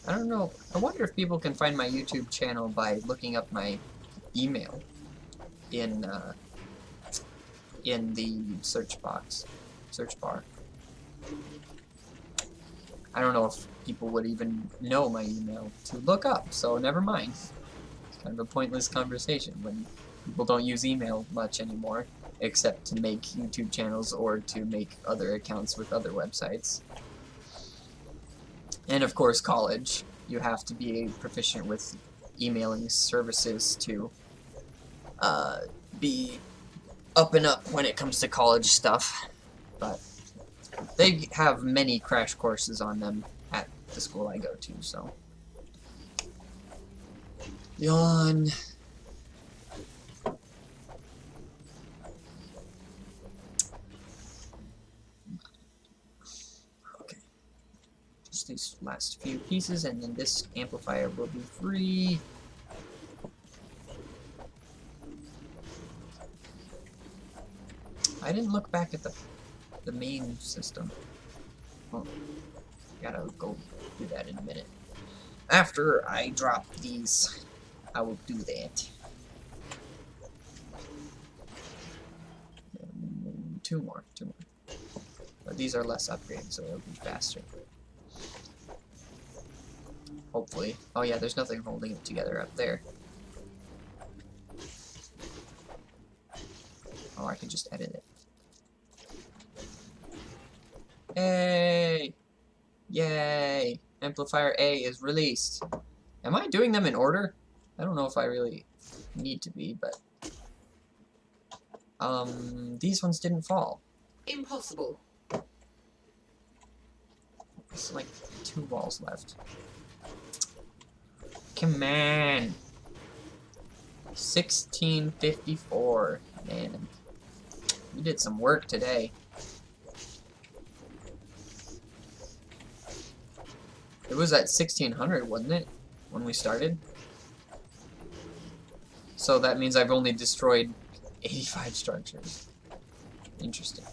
I don't know. I wonder if people can find my YouTube channel by looking up my email in the search bar. I don't know if people would even know my email to look up, so never mind. It's kind of a pointless conversation when people don't use email much anymore, except to make YouTube channels or to make other accounts with other websites. And of course, college. You have to be proficient with emailing services to be up and up when it comes to college stuff. But they have many crash courses on them at the school I go to, so. Yawn. These last few pieces, and then this amplifier will be free. I didn't look back at the main system. Oh, gotta go do that in a minute. After I drop these, I will do that. Two more. But these are less upgrades, so it'll be faster. Hopefully. Oh yeah, there's nothing holding it together up there. Oh, I can just edit it. Hey! Yay! Amplifier A is released. Am I doing them in order? I don't know if I really need to be, but... these ones didn't fall. Impossible. There's like 2 balls left. Come on. 1654. Man, you did some work today. It was at 1600, wasn't it, when we started? So that means I've only destroyed 85 structures. Interesting.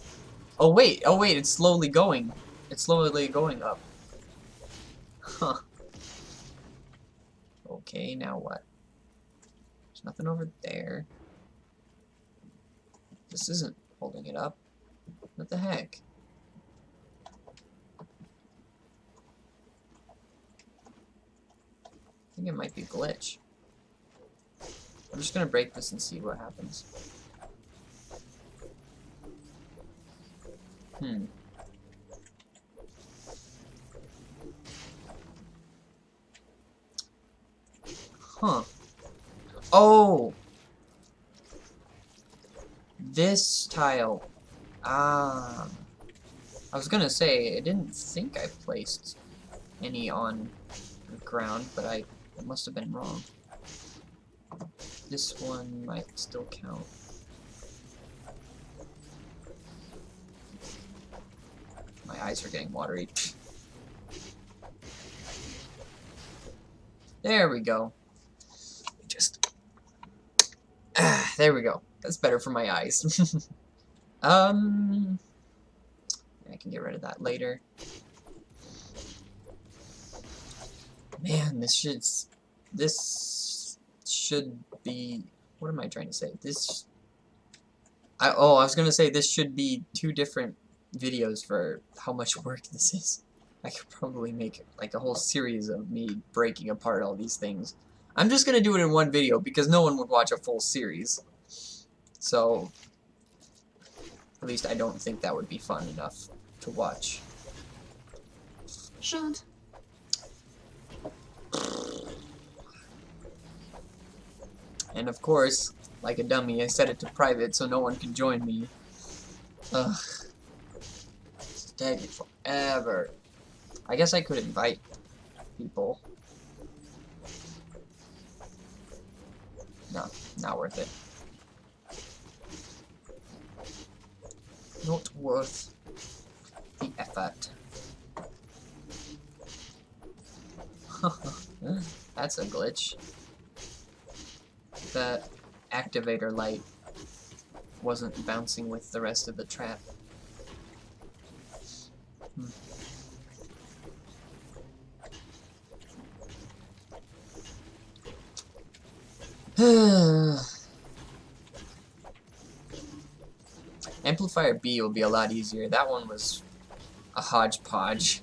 Oh wait, it's slowly going. It's slowly going up. Huh. Okay, now what? There's nothing over there. This isn't holding it up. What the heck? I think it might be a glitch. I'm just gonna break this and see what happens. Huh. Oh! This tile. Ah. I was gonna say, I didn't think I placed any on the ground, but I must have been wrong. This one might still count. My eyes are getting watery. There we go. Just There we go. That's better for my eyes. I can get rid of that later. Man, this should be, what am I trying to say? I was gonna say this should be 2 different videos for how much work this is. I could probably make like a whole series of me breaking apart all these things. I'm just gonna do it in one video because no one would watch a full series. So, at least I don't think that would be fun enough to watch. Shan't. And of course, like a dummy, I set it to private so no one can join me. Ugh. It's taking forever. I guess I could invite people. No, not worth it. Not worth the effort. That's a glitch. The activator light wasn't bouncing with the rest of the trap. Amplifier B will be a lot easier. That one was a hodgepodge.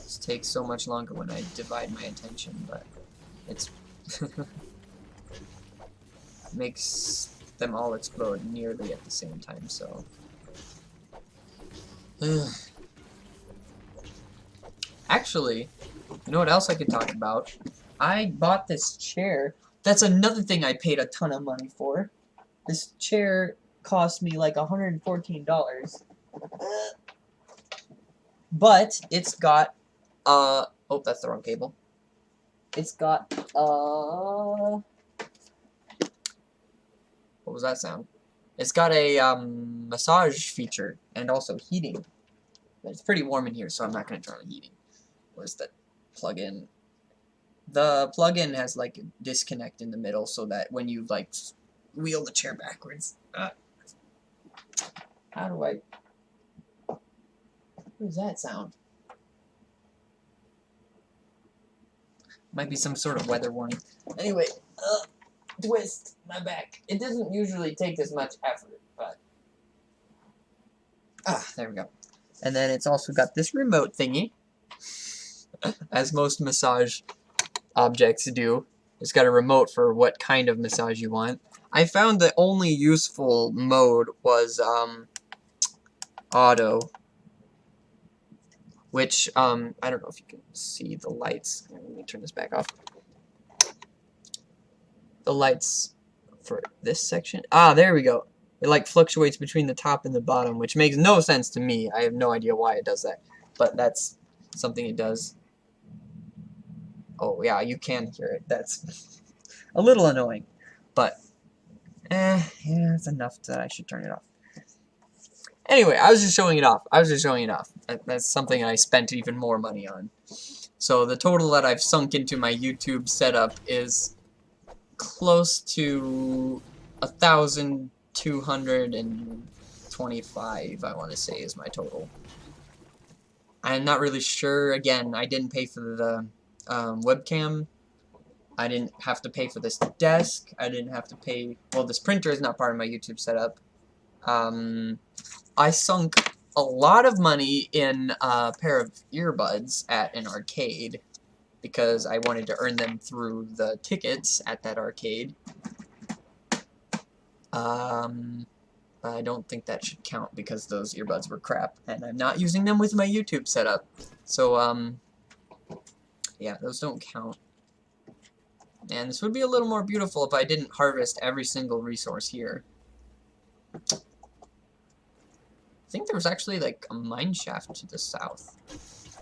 This takes so much longer when I divide my attention, but it's makes them all explode nearly at the same time, so actually, you know what else I could talk about? I bought this chair. That's another thing I paid a ton of money for. This chair cost me like $114. But it's got oh, that's the wrong cable. It's got what was that sound? It's got a massage feature and also heating. It's pretty warm in here, so I'm not gonna turn on the heating. Where's the plug-in? The plug-in has like a disconnect in the middle so that when you like wheel the chair backwards. How do I? What does that sound? Might be some sort of weather warning. Anyway, twist my back. It doesn't usually take this much effort, but there we go. And then it's also got this remote thingy, as most massage objects do. It's got a remote for what kind of massage you want. I found the only useful mode was auto, which I don't know if you can see the lights. Let me turn this back off. The lights for this section. There we go. It like fluctuates between the top and the bottom, which makes no sense to me. I have no idea why it does that, but that's something it does. Oh yeah, you can hear it. That's a little annoying, but yeah, it's enough that I should turn it off. Anyway, I was just showing it off. That's something I spent even more money on. So the total that I've sunk into my YouTube setup is close to 1,225, I want to say, is my total. I'm not really sure. Again, I didn't pay for the webcam. I didn't have to pay for this desk. I didn't have to pay... Well, this printer is not part of my YouTube setup. I sunk a lot of money in a pair of earbuds at an arcade because I wanted to earn them through the tickets at that arcade. I don't think that should count because those earbuds were crap and I'm not using them with my YouTube setup. So, yeah, those don't count. And this would be a little more beautiful if I didn't harvest every single resource here. think there was actually like a mine shaft to the south.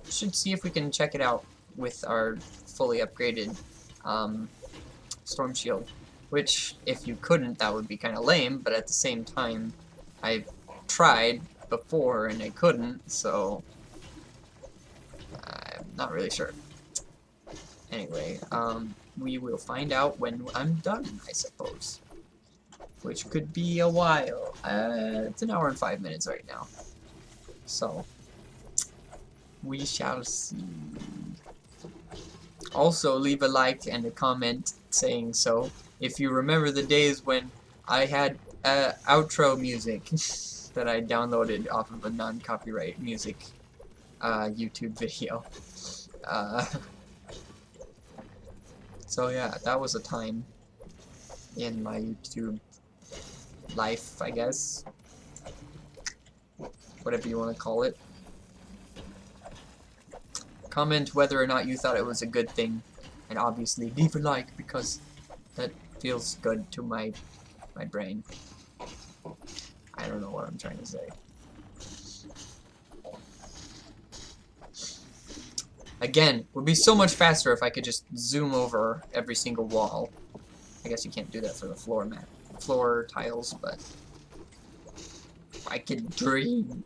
Should see if we can check it out with our fully upgraded storm shield. Which, if you couldn't, that would be kind of lame. But at the same time, I tried before and I couldn't, so I'm not really sure. Anyway, we will find out when I'm done, I suppose. Which could be a while. It's an hour and 5 minutes right now. So, we shall see. Also, leave a like and a comment saying so if you remember the days when I had outro music that I downloaded off of a non-copyright music YouTube video. So yeah, that was a time in my YouTube life, I guess. Whatever you want to call it. Comment whether or not you thought it was a good thing, and obviously leave a like because that feels good to my brain. I don't know what I'm trying to say. Again, would be so much faster if I could just zoom over every single wall. I guess you can't do that for the floor tiles, but I could dream.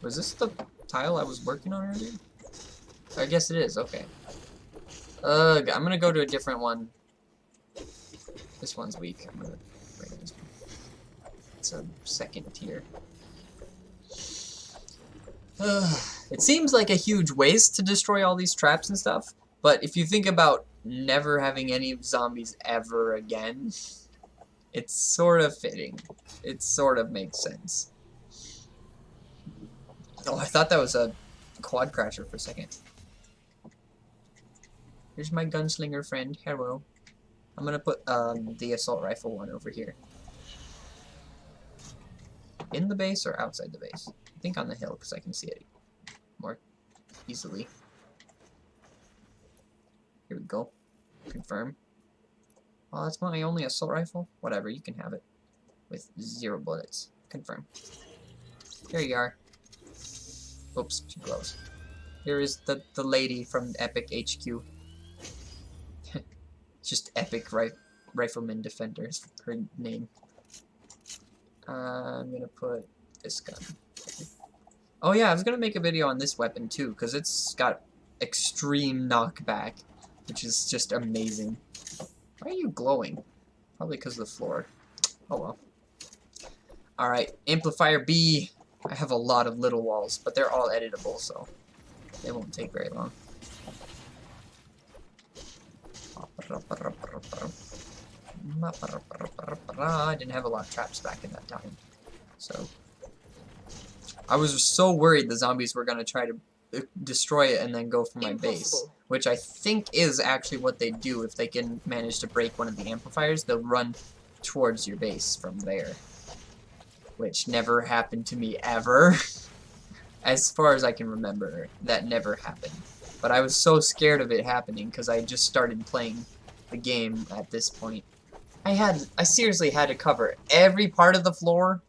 Was this the tile I was working on earlier? I guess it is, okay. I'm gonna go to a different one. This one's weak. I'm gonna bring this one. It's a second tier. It seems like a huge waste to destroy all these traps and stuff, but if you think about never having any zombies ever again, it's sort of fitting. It sort of makes sense. Oh, I thought that was a quad crasher for a second. Here's my gunslinger friend. Hello. I'm gonna put the assault rifle one over here. In the base or outside the base? I think on the hill because I can see it more easily. Here we go. Confirm. Oh, that's my only assault rifle? Whatever, you can have it. With 0 bullets. Confirm. Here you are. Oops, too close. Here is the lady from Epic HQ. Just Epic Rifleman Defender is her name. I'm gonna put this gun. Oh yeah, I was gonna make a video on this weapon too, because it's got extreme knockback, which is just amazing. Why are you glowing? Probably because of the floor. Oh well. Alright, Amplifier B. I have a lot of little walls, but they're all editable, so they won't take very long. I didn't have a lot of traps back in that time, so I was so worried the zombies were going to try to destroy it and then go for my base, which I think is actually what they do. If they can manage to break one of the amplifiers, they'll run towards your base from there, which never happened to me ever. As far as I can remember, that never happened. But I was so scared of it happening because I just started playing the game at this point. I seriously had to cover every part of the floor.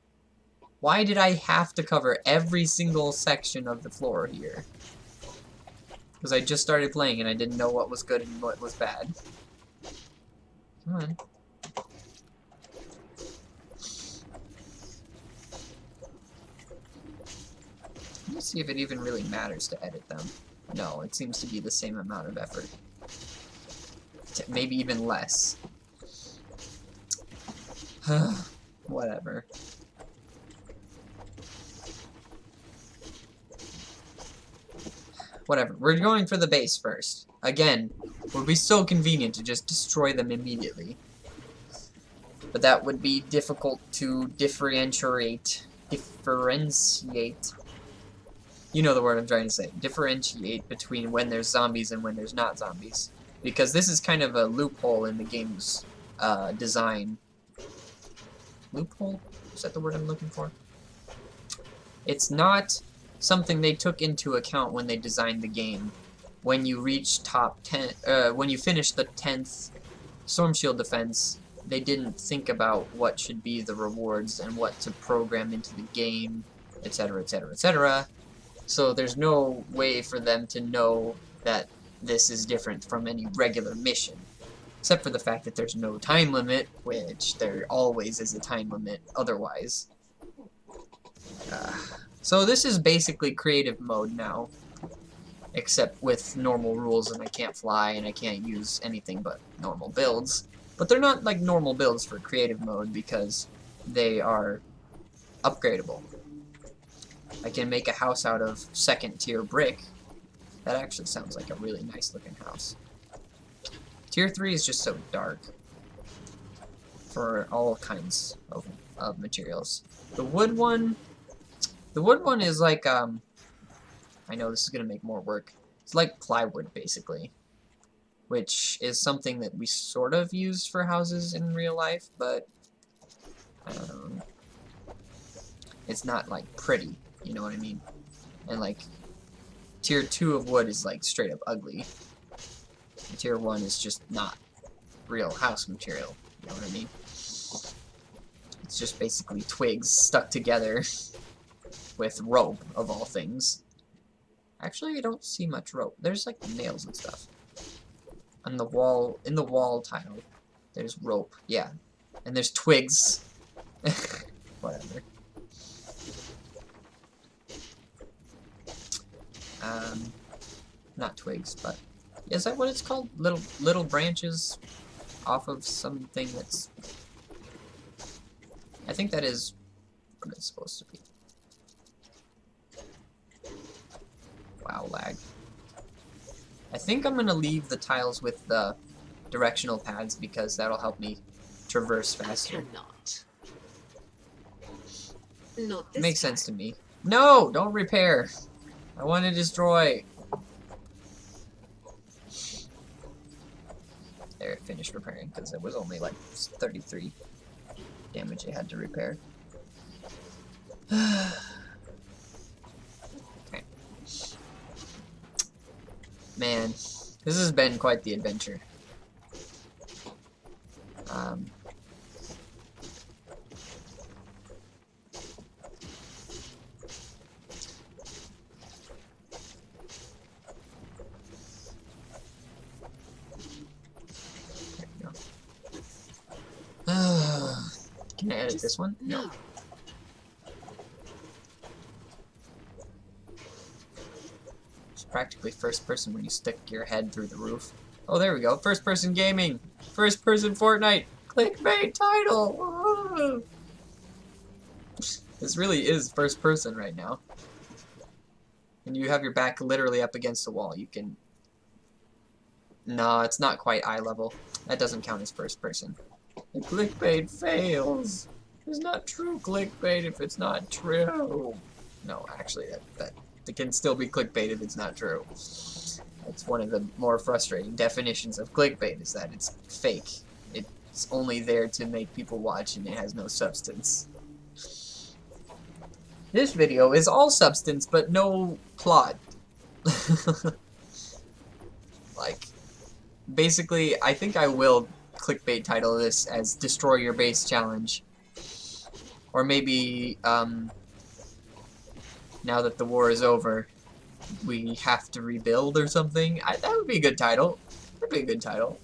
Why did I have to cover every single section of the floor here? Because I just started playing and I didn't know what was good and what was bad. Come on. Let me see if it even really matters to edit them. No, it seems to be the same amount of effort. Maybe even less. Whatever. Whatever. We're going for the base first. Again, it would be so convenient to just destroy them immediately. But that would be difficult to differentiate. You know the word I'm trying to say. Differentiate between when there's zombies and when there's not zombies. Because this is kind of a loophole in the game's design. Loophole? Is that the word I'm looking for? It's not something they took into account when they designed the game. When you reach top 10, when you finish the 10th Storm Shield defense, they didn't think about what should be the rewards and what to program into the game, etc., etc., etc. So there's no way for them to know that this is different from any regular mission. Except for the fact that there's no time limit, which there always is a time limit otherwise. So this is basically creative mode now. Except with normal rules, and I can't fly and I can't use anything but normal builds. But they're not like normal builds for creative mode because they are upgradable. I can make a house out of second tier brick. That actually sounds like a really nice looking house. Tier 3 is just so dark for all kinds of materials. The wood one is like, I know this is going to make more work. It's like plywood, basically. Which is something that we sort of used for houses in real life, but it's not, like, pretty. You know what I mean? And, like, tier 2 of wood is, like, straight up ugly. And tier 1 is just not real house material. You know what I mean? It's just basically twigs stuck together with rope, of all things. Actually, I don't see much rope. There's like nails and stuff. On the wall, in the wall tile, there's rope. Yeah. And there's twigs. Whatever. Not twigs, but is that what it's called? Little branches off of something that's... I think that is what it's supposed to be. Wow, lag. I think I'm gonna leave the tiles with the directional pads because that'll help me traverse faster. Cannot. Not this Makes time. sense to me. No! Don't repair! I want to destroy! There, it finished repairing because it was only like 33 damage it had to repair. Okay. Man, this has been quite the adventure. Can I edit this one? No. It's practically first person when you stick your head through the roof. Oh, there we go. First person gaming. First person Fortnite. Clickbait title. Oh. This really is first person right now. And you have your back literally up against the wall. You can... No, it's not quite eye level. That doesn't count as first person. The clickbait fails. It's not true clickbait if it's not true. No, actually, that it can still be clickbait if it's not true. That's one of the more frustrating definitions of clickbait, is that it's fake. It's only there to make people watch and it has no substance. This video is all substance but no plot. Like, basically, I think I will clickbait title this as Destroy Your Base Challenge. Or maybe, now that the war is over, we have to rebuild or something. That would be a good title. That'd be a good title.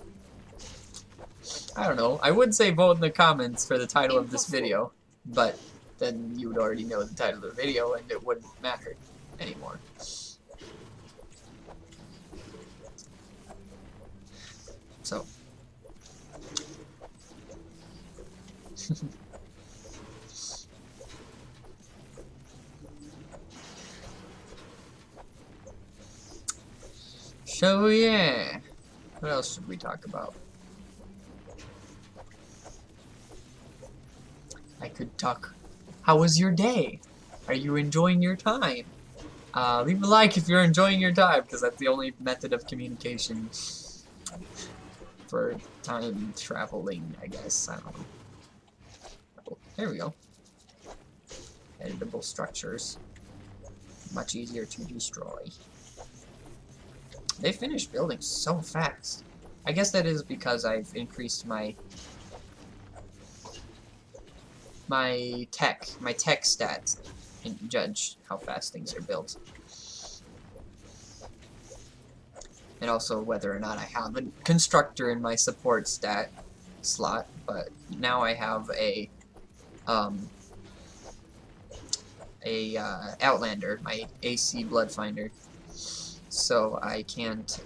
I don't know. I would say vote in the comments for the title of this video, but then you would already know the title of the video and it wouldn't matter anymore. So. So yeah, what else should we talk about? I could talk, how was your day? Are you enjoying your time? Leave a like if you're enjoying your time, because that's the only method of communication for time traveling, I guess. I don't know. Oh, there we go. Editable structures. Much easier to destroy. They finished building so fast. I guess that is because I've increased my my tech stats and judge how fast things are built. And also whether or not I have a constructor in my support stat slot, but now I have a Outlander, my AC Bloodfinder, so I can't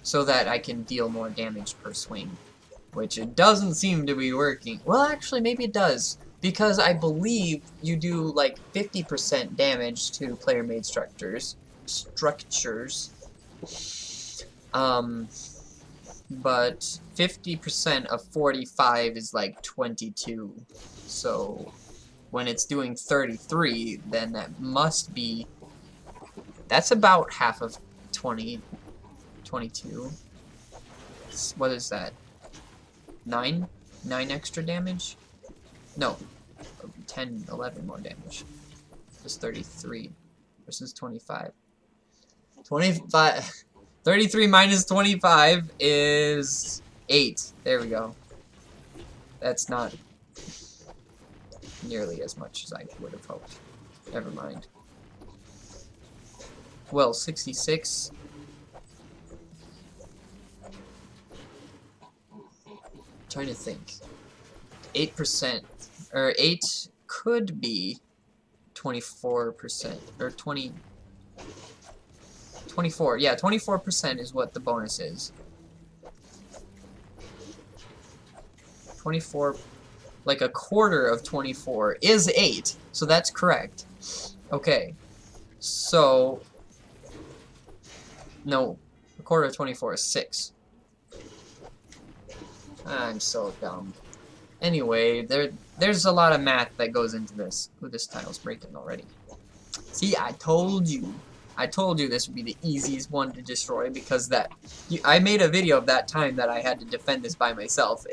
so that I can deal more damage per swing, which it doesn't seem to be working. Well, actually, maybe it does, because I believe you do like 50% damage to player-made structures, but 50% of 45 is like 22, so when it's doing 33, then that must be, that's about half of 20, 22. What is that? 9 extra damage? No, 10, 11 more damage. It's 33 versus 25. 33 minus 25 is 8. There we go. That's not nearly as much as I would have hoped. Never mind. Well, 66. Trying to think. 8%, or 8 could be 24%, or 24, yeah, 24% is what the bonus is. 24, like a quarter of 24 is 8, so that's correct. Okay, so, no, a quarter of 24 is 6. I'm so dumb. Anyway, there's a lot of math that goes into this. Ooh, this tile's breaking already. See, I told you this would be the easiest one to destroy, because I made a video of that time that I had to defend this by myself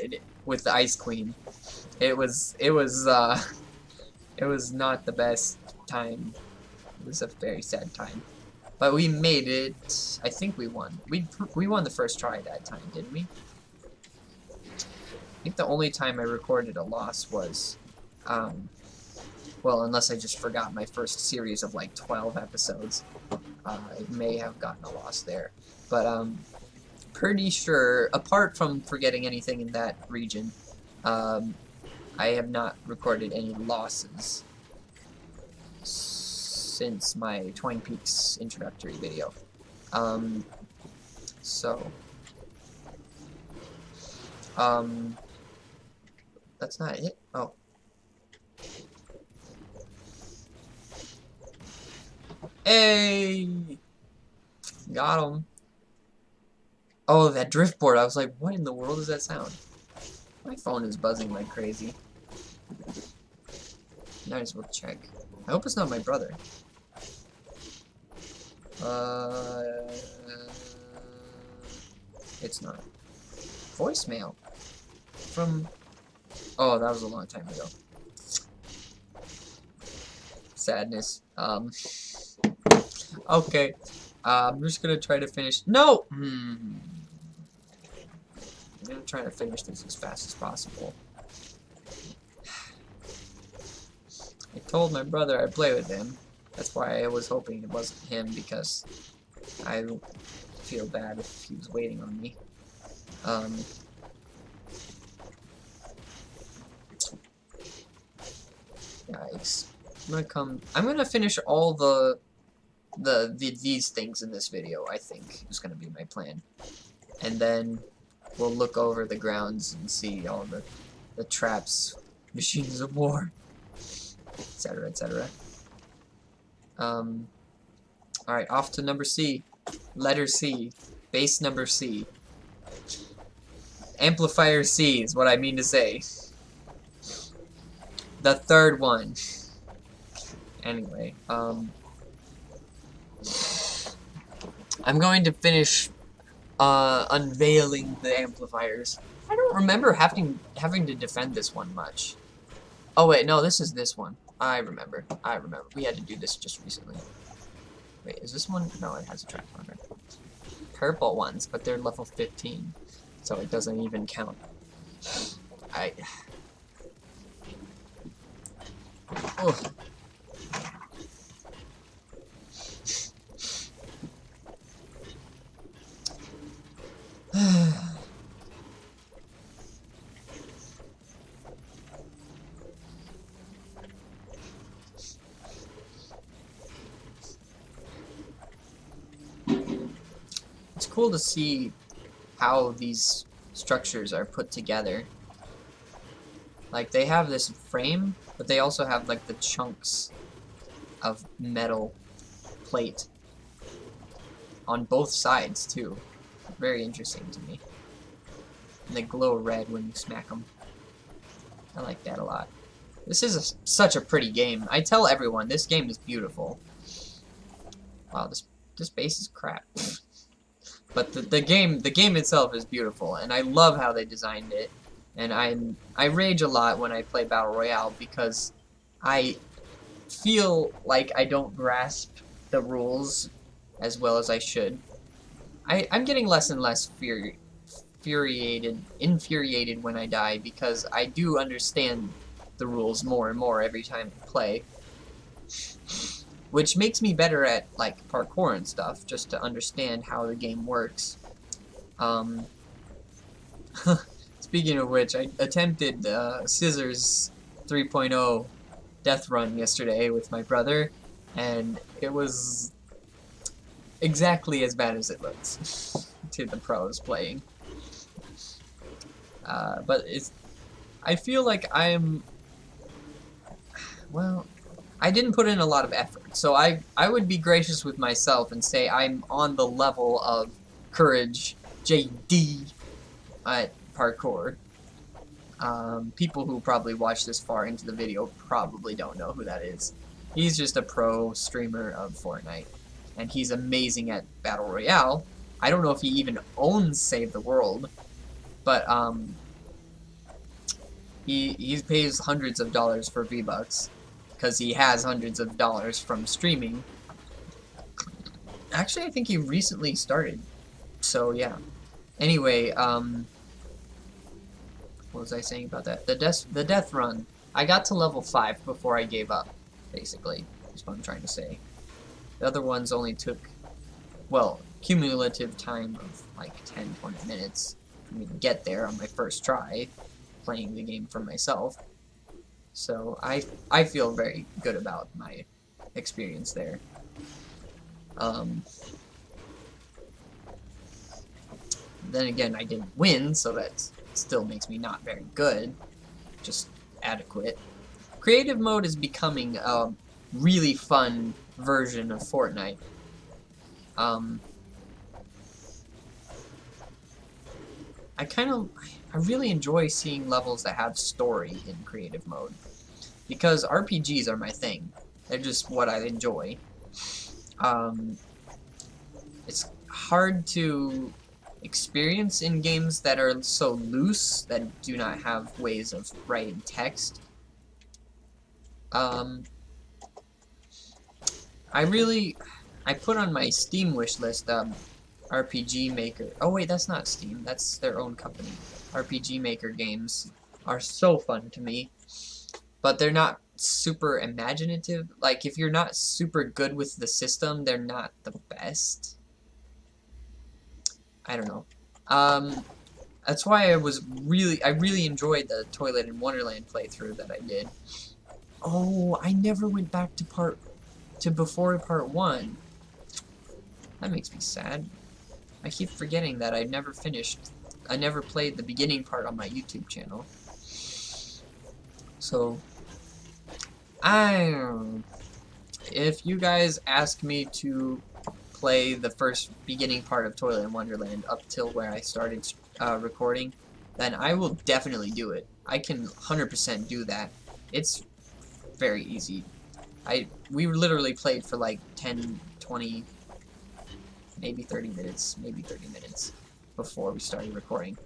with the Ice Queen. It was not the best time. It was a very sad time. But we made it. I think we won. We won the first try that time, didn't we? I think the only time I recorded a loss was, well, unless I just forgot my first series of like 12 episodes. I may have gotten a loss there. But pretty sure, apart from forgetting anything in that region, I have not recorded any losses since my Twine Peaks introductory video. That's not it? Oh. Hey! Got him. Oh, that drift board. I was like, what in the world does that sound? My phone is buzzing like crazy. Might as well check. I hope it's not my brother. It's not. Voicemail. From... Oh, that was a long time ago. Sadness. Okay. I'm just gonna try to finish. No! I'm gonna try to finish this as fast as possible. I told my brother I'd play with him. That's why I was hoping it wasn't him, because I feel bad if he was waiting on me. Yikes. I'm gonna finish all these things in this video, I think, is gonna be my plan. And then we'll look over the grounds and see all the traps, machines of war, etc., etc. Alright, off to number C. Letter C. Base number C. Amplifier C is what I mean to say. The third one. Anyway, I'm going to finish unveiling the amplifiers. I don't remember having to defend this one much. Oh wait, no, this is this one. I remember. We had to do this just recently. Wait, is this one? No, it has a trap on it. Purple ones, but they're level 15, so it doesn't even count. Oh. It's cool to see how these structures are put together. Like, they have this frame, but they also have, like, the chunks of metal plate on both sides, too. Very interesting to me. And they glow red when you smack them. I like that a lot. This is such a pretty game. I tell everyone, this game is beautiful. Wow, this base is crap. But the game itself is beautiful, and I love how they designed it. And I rage a lot when I play Battle Royale because I feel like I don't grasp the rules as well as I should. I'm getting less and less infuriated when I die because I do understand the rules more and more every time I play. Which makes me better at, like, parkour and stuff, just to understand how the game works. Speaking of which, I attempted Scissors 3.0 death run yesterday with my brother, and it was exactly as bad as it looks to the pros playing. But I feel like well, I didn't put in a lot of effort, so I would be gracious with myself and say I'm on the level of Courage JD at parkour. People who probably watch this far into the video probably don't know who that is. He's just a pro streamer of Fortnite, and he's amazing at Battle Royale. I don't know if he even owns Save the World, but he pays hundreds of dollars for V-Bucks, because he has hundreds of dollars from streaming. Actually, I think he recently started, so yeah. Anyway, what was I saying about that? The death run. I got to level 5 before I gave up, basically, is what I'm trying to say. The other ones only took, well, cumulative time of like 10-20 minutes for me to get there on my first try, playing the game for myself. So I feel very good about my experience there. Then again, I didn't win, so that still makes me not very good, just adequate. Creative mode is becoming a really fun version of Fortnite. I really enjoy seeing levels that have story in creative mode, because RPGs are my thing. They're just what I enjoy. It's hard to experience in games that are so loose that do not have ways of writing text. I put on my Steam wish list RPG Maker. Oh wait, that's not Steam, that's their own company. RPG Maker games are so fun to me, but they're not super imaginative. Like, if you're not super good with the system, they're not the best. I don't know. That's why I really enjoyed the Toilet in Wonderland playthrough that I did. Oh, I never went back to before part 1. That makes me sad. I keep forgetting that I never played the beginning part on my YouTube channel. So, if you guys ask me to play the first beginning part of Toilet in Wonderland up till where I started recording, then I will definitely do it. I can 100% do that. It's very easy. We literally played for like 10, 20, maybe 30 minutes, before we started recording,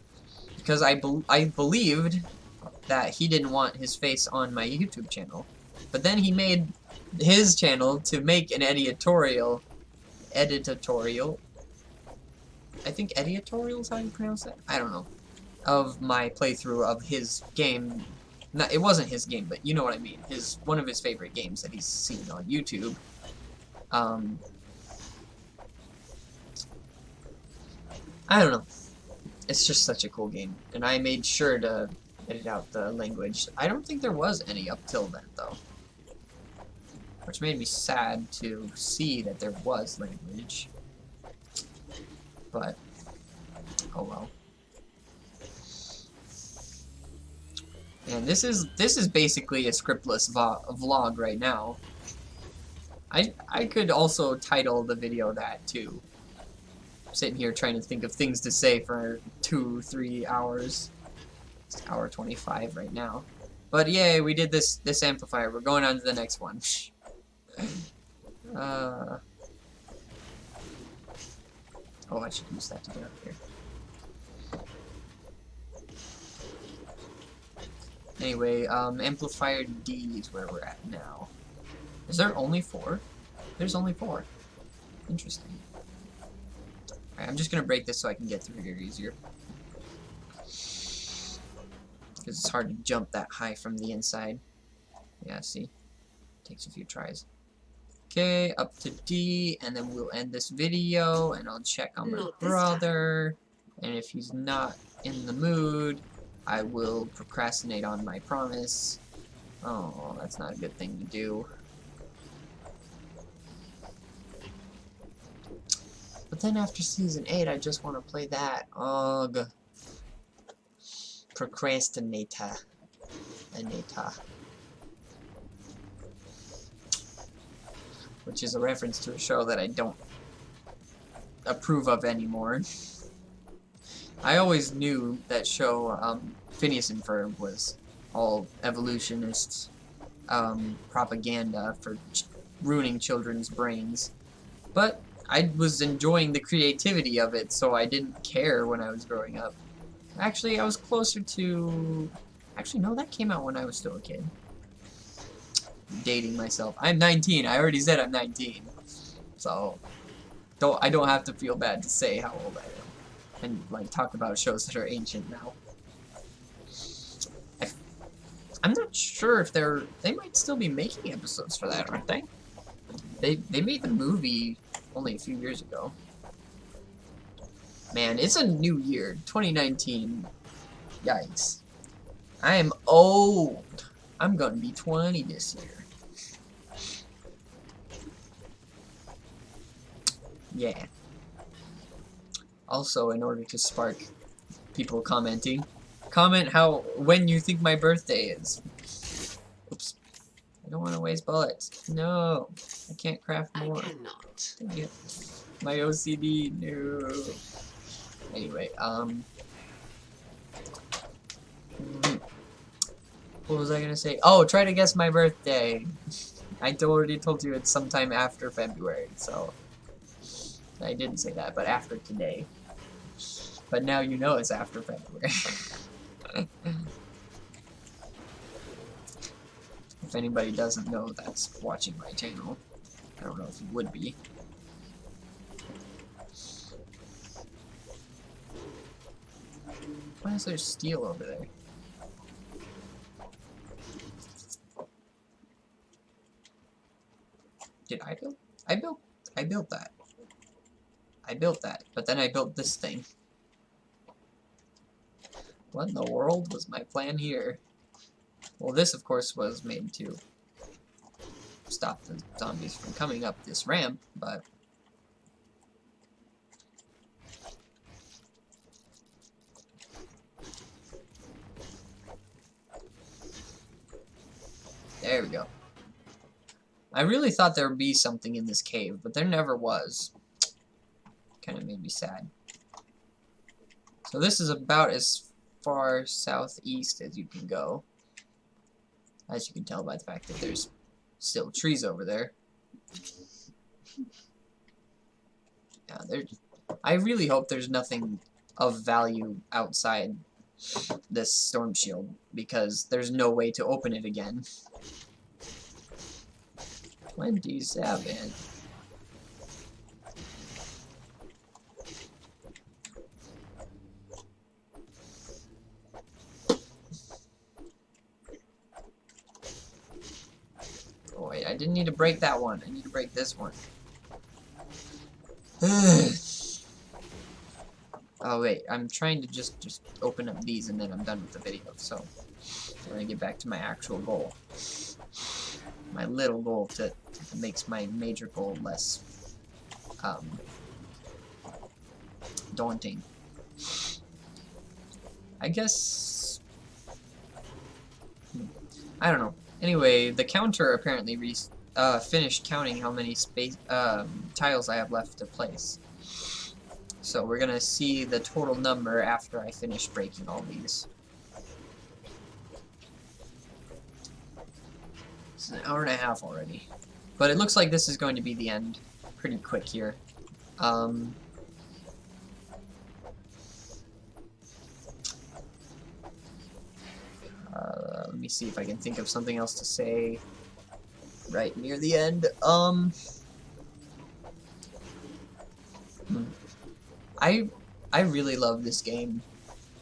because I believed that he didn't want his face on my YouTube channel, but then he made his channel to make an editorial. I think editorial is how you pronounce it. I don't know. of my playthrough of his game. Not, it wasn't his game, but you know what I mean. One of his favorite games that he's seen on YouTube. I don't know. It's just such a cool game, and I made sure to edit out the language. I don't think there was any up till then, though. Which made me sad to see that there was language. But, oh well. And this is basically a scriptless vlog right now. I could also title the video that too. Sitting here trying to think of things to say for 2-3 hours. It's hour 25 right now. But yay, we did this amplifier. We're going on to the next one. Oh, I should use that to get up here. Anyway, amplifier D is where we're at now. Is there only 4? There's only 4. Interesting. Alright, I'm just gonna break this so I can get through here easier. Because it's hard to jump that high from the inside. Yeah, see? Takes a few tries. Okay, up to D, and then we'll end this video, and I'll check on my brother. And if he's not in the mood, I will procrastinate on my promise. Oh, that's not a good thing to do. But then after Season 8, I just want to play that. Ugh. Procrastinator. Anita. Which is a reference to a show that I don't approve of anymore. I always knew that show, Phineas and Ferb, was all evolutionists, propaganda for ruining children's brains. But I was enjoying the creativity of it, so I didn't care when I was growing up. Actually, I was closer to... Actually, no, that came out when I was still a kid. Dating myself. I'm 19. I already said I'm 19. So, I don't have to feel bad to say how old I am. And, like, talk about shows that are ancient now. I'm not sure if they might still be making episodes for that, aren't they? They made the movie only a few years ago. Man, it's a new year, 2019. Yikes. I am old. I'm gonna be 20 this year. Yeah. Also, in order to spark people commenting, comment when you think my birthday is. Oops. I don't want to waste bullets. No. I can't craft more. I cannot. Dang it. My OCD. No. Anyway, what was I gonna say? Oh, try to guess my birthday. I already told you it's sometime after February, so I didn't say that, but after today. But now you know it's after February. If anybody doesn't know that's watching my channel, I don't know if you would be. Why is there steel over there? Did I build? I built that. I built that, but then I built this thing. What in the world was my plan here? Well, this, of course, was made to stop the zombies from coming up this ramp, but... There we go. I really thought there would be something in this cave, but there never was. Kind of made me sad. So this is about as far southeast as you can go. As you can tell by the fact that there's still trees over there. Yeah, I really hope there's nothing of value outside this storm shield, because there's no way to open it again. 27. break that one. I need to break this one. Oh wait, I'm trying to just open up these and then I'm done with the video. So I'm gonna get back to my actual goal. My little goal that makes my major goal less daunting. I guess I don't know. Anyway, the counter apparently finished counting how many tiles I have left to place. So we're gonna see the total number after I finish breaking all these. It's an hour and a half already. But it looks like this is going to be the end pretty quick here. Let me see if I can think of something else to say right near the end. I really love this game.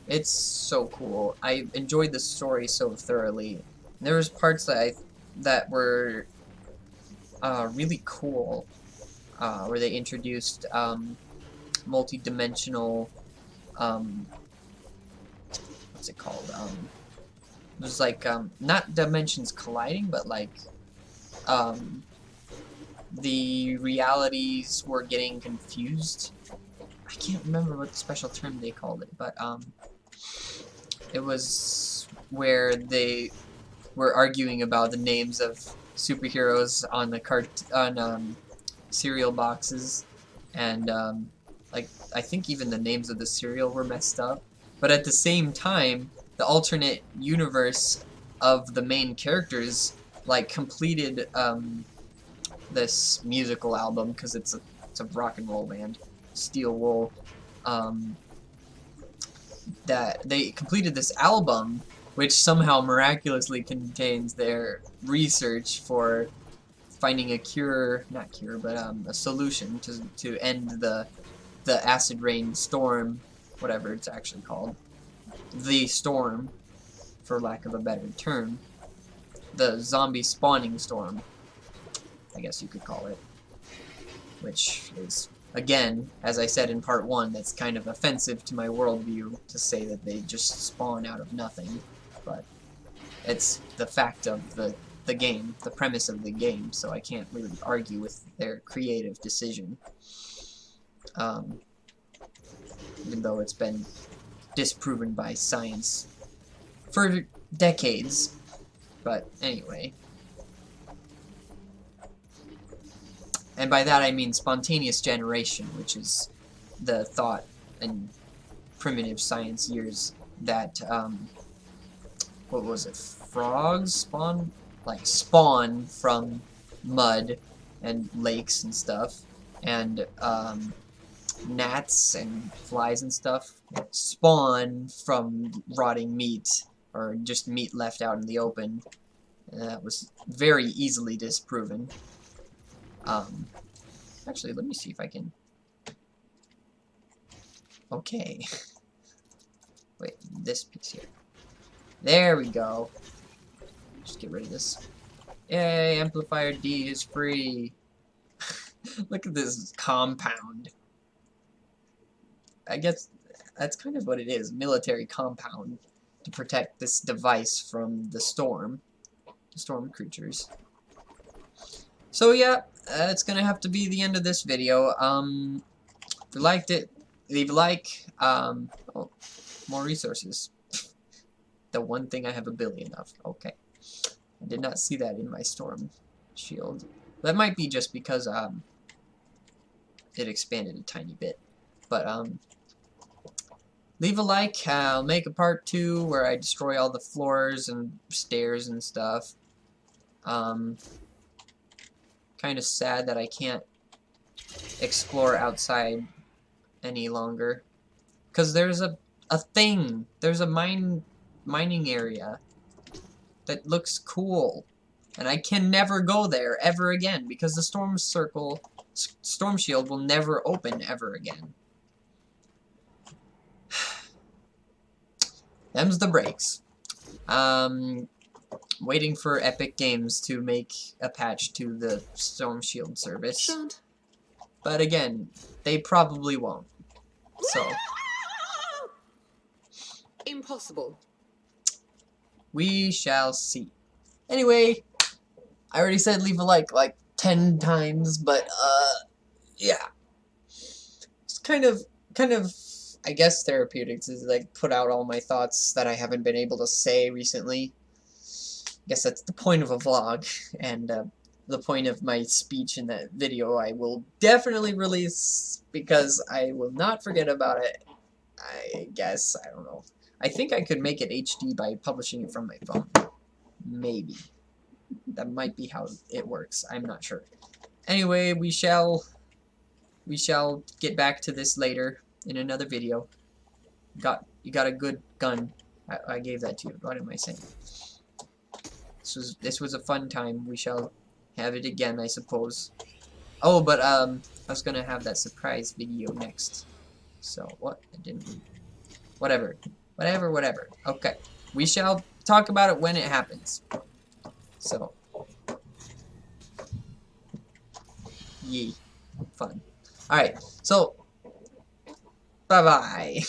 It's so cool. I enjoyed the story so thoroughly. There was parts that were really cool, where they introduced multi-dimensional, what's it called? It was like not dimensions colliding, but like the realities were getting confused. I can't remember what the special term they called it, but it was where they were arguing about the names of superheroes on the cereal boxes, and like I think even the names of the cereal were messed up. But at the same time, the alternate universe of the main characters like completed this musical album, because it's a rock and roll band, Steel Wool, that they completed this album, which somehow miraculously contains their research for finding a cure, not cure, but a solution to end the acid rain storm, whatever it's actually called, the storm, for lack of a better term, the zombie spawning storm, I guess you could call it, which is, again, as I said in part 1, that's kind of offensive to my worldview to say that they just spawn out of nothing, but it's the fact of the game, the premise of the game, so I can't really argue with their creative decision, even though it's been disproven by science for decades. But anyway, and by that I mean spontaneous generation, which is the thought in primitive science years that what was it, frogs spawn from mud and lakes and stuff, and gnats and flies and stuff spawn from rotting meat, or just meat left out in the open. That was very easily disproven. Actually, let me see if I can... Okay. Wait, this piece here. There we go. Just get rid of this. Yay, amplifier D is free. Look at this compound. I guess that's kind of what it is, military compound, to protect this device from the storm creatures. So yeah, it's gonna have to be the end of this video. If you liked it, leave a like. Oh, more resources. The one thing I have a billion of. Okay. I did not see that in my storm shield. That might be just because it expanded a tiny bit. But leave a like. I'll make a part 2 where I destroy all the floors and stairs and stuff. Kind of sad that I can't explore outside any longer, because there's a thing. There's a mining area that looks cool, and I can never go there ever again because the storm shield will never open ever again. Them's the breaks. waiting for Epic Games to make a patch to the Storm Shield service. Shan't. But again, they probably won't. So Impossible. we shall see. Anyway, I already said leave a like 10 times, but yeah. It's kind of I guess therapeutic to like put out all my thoughts that I haven't been able to say recently. I guess that's the point of a vlog, and the point of my speech in that video I will definitely release because I will not forget about it. I guess, I don't know. I think I could make it HD by publishing it from my phone. Maybe. That might be how it works. I'm not sure. Anyway, we shall get back to this later in another video. You got a good gun. I gave that to you. What am I saying? This was a fun time. We shall have it again, I suppose. Oh, but I was gonna have that surprise video next. So what? I didn't. Whatever. Okay. We shall talk about it when it happens. So. Yee. Fun. Alright, so. Bye-bye.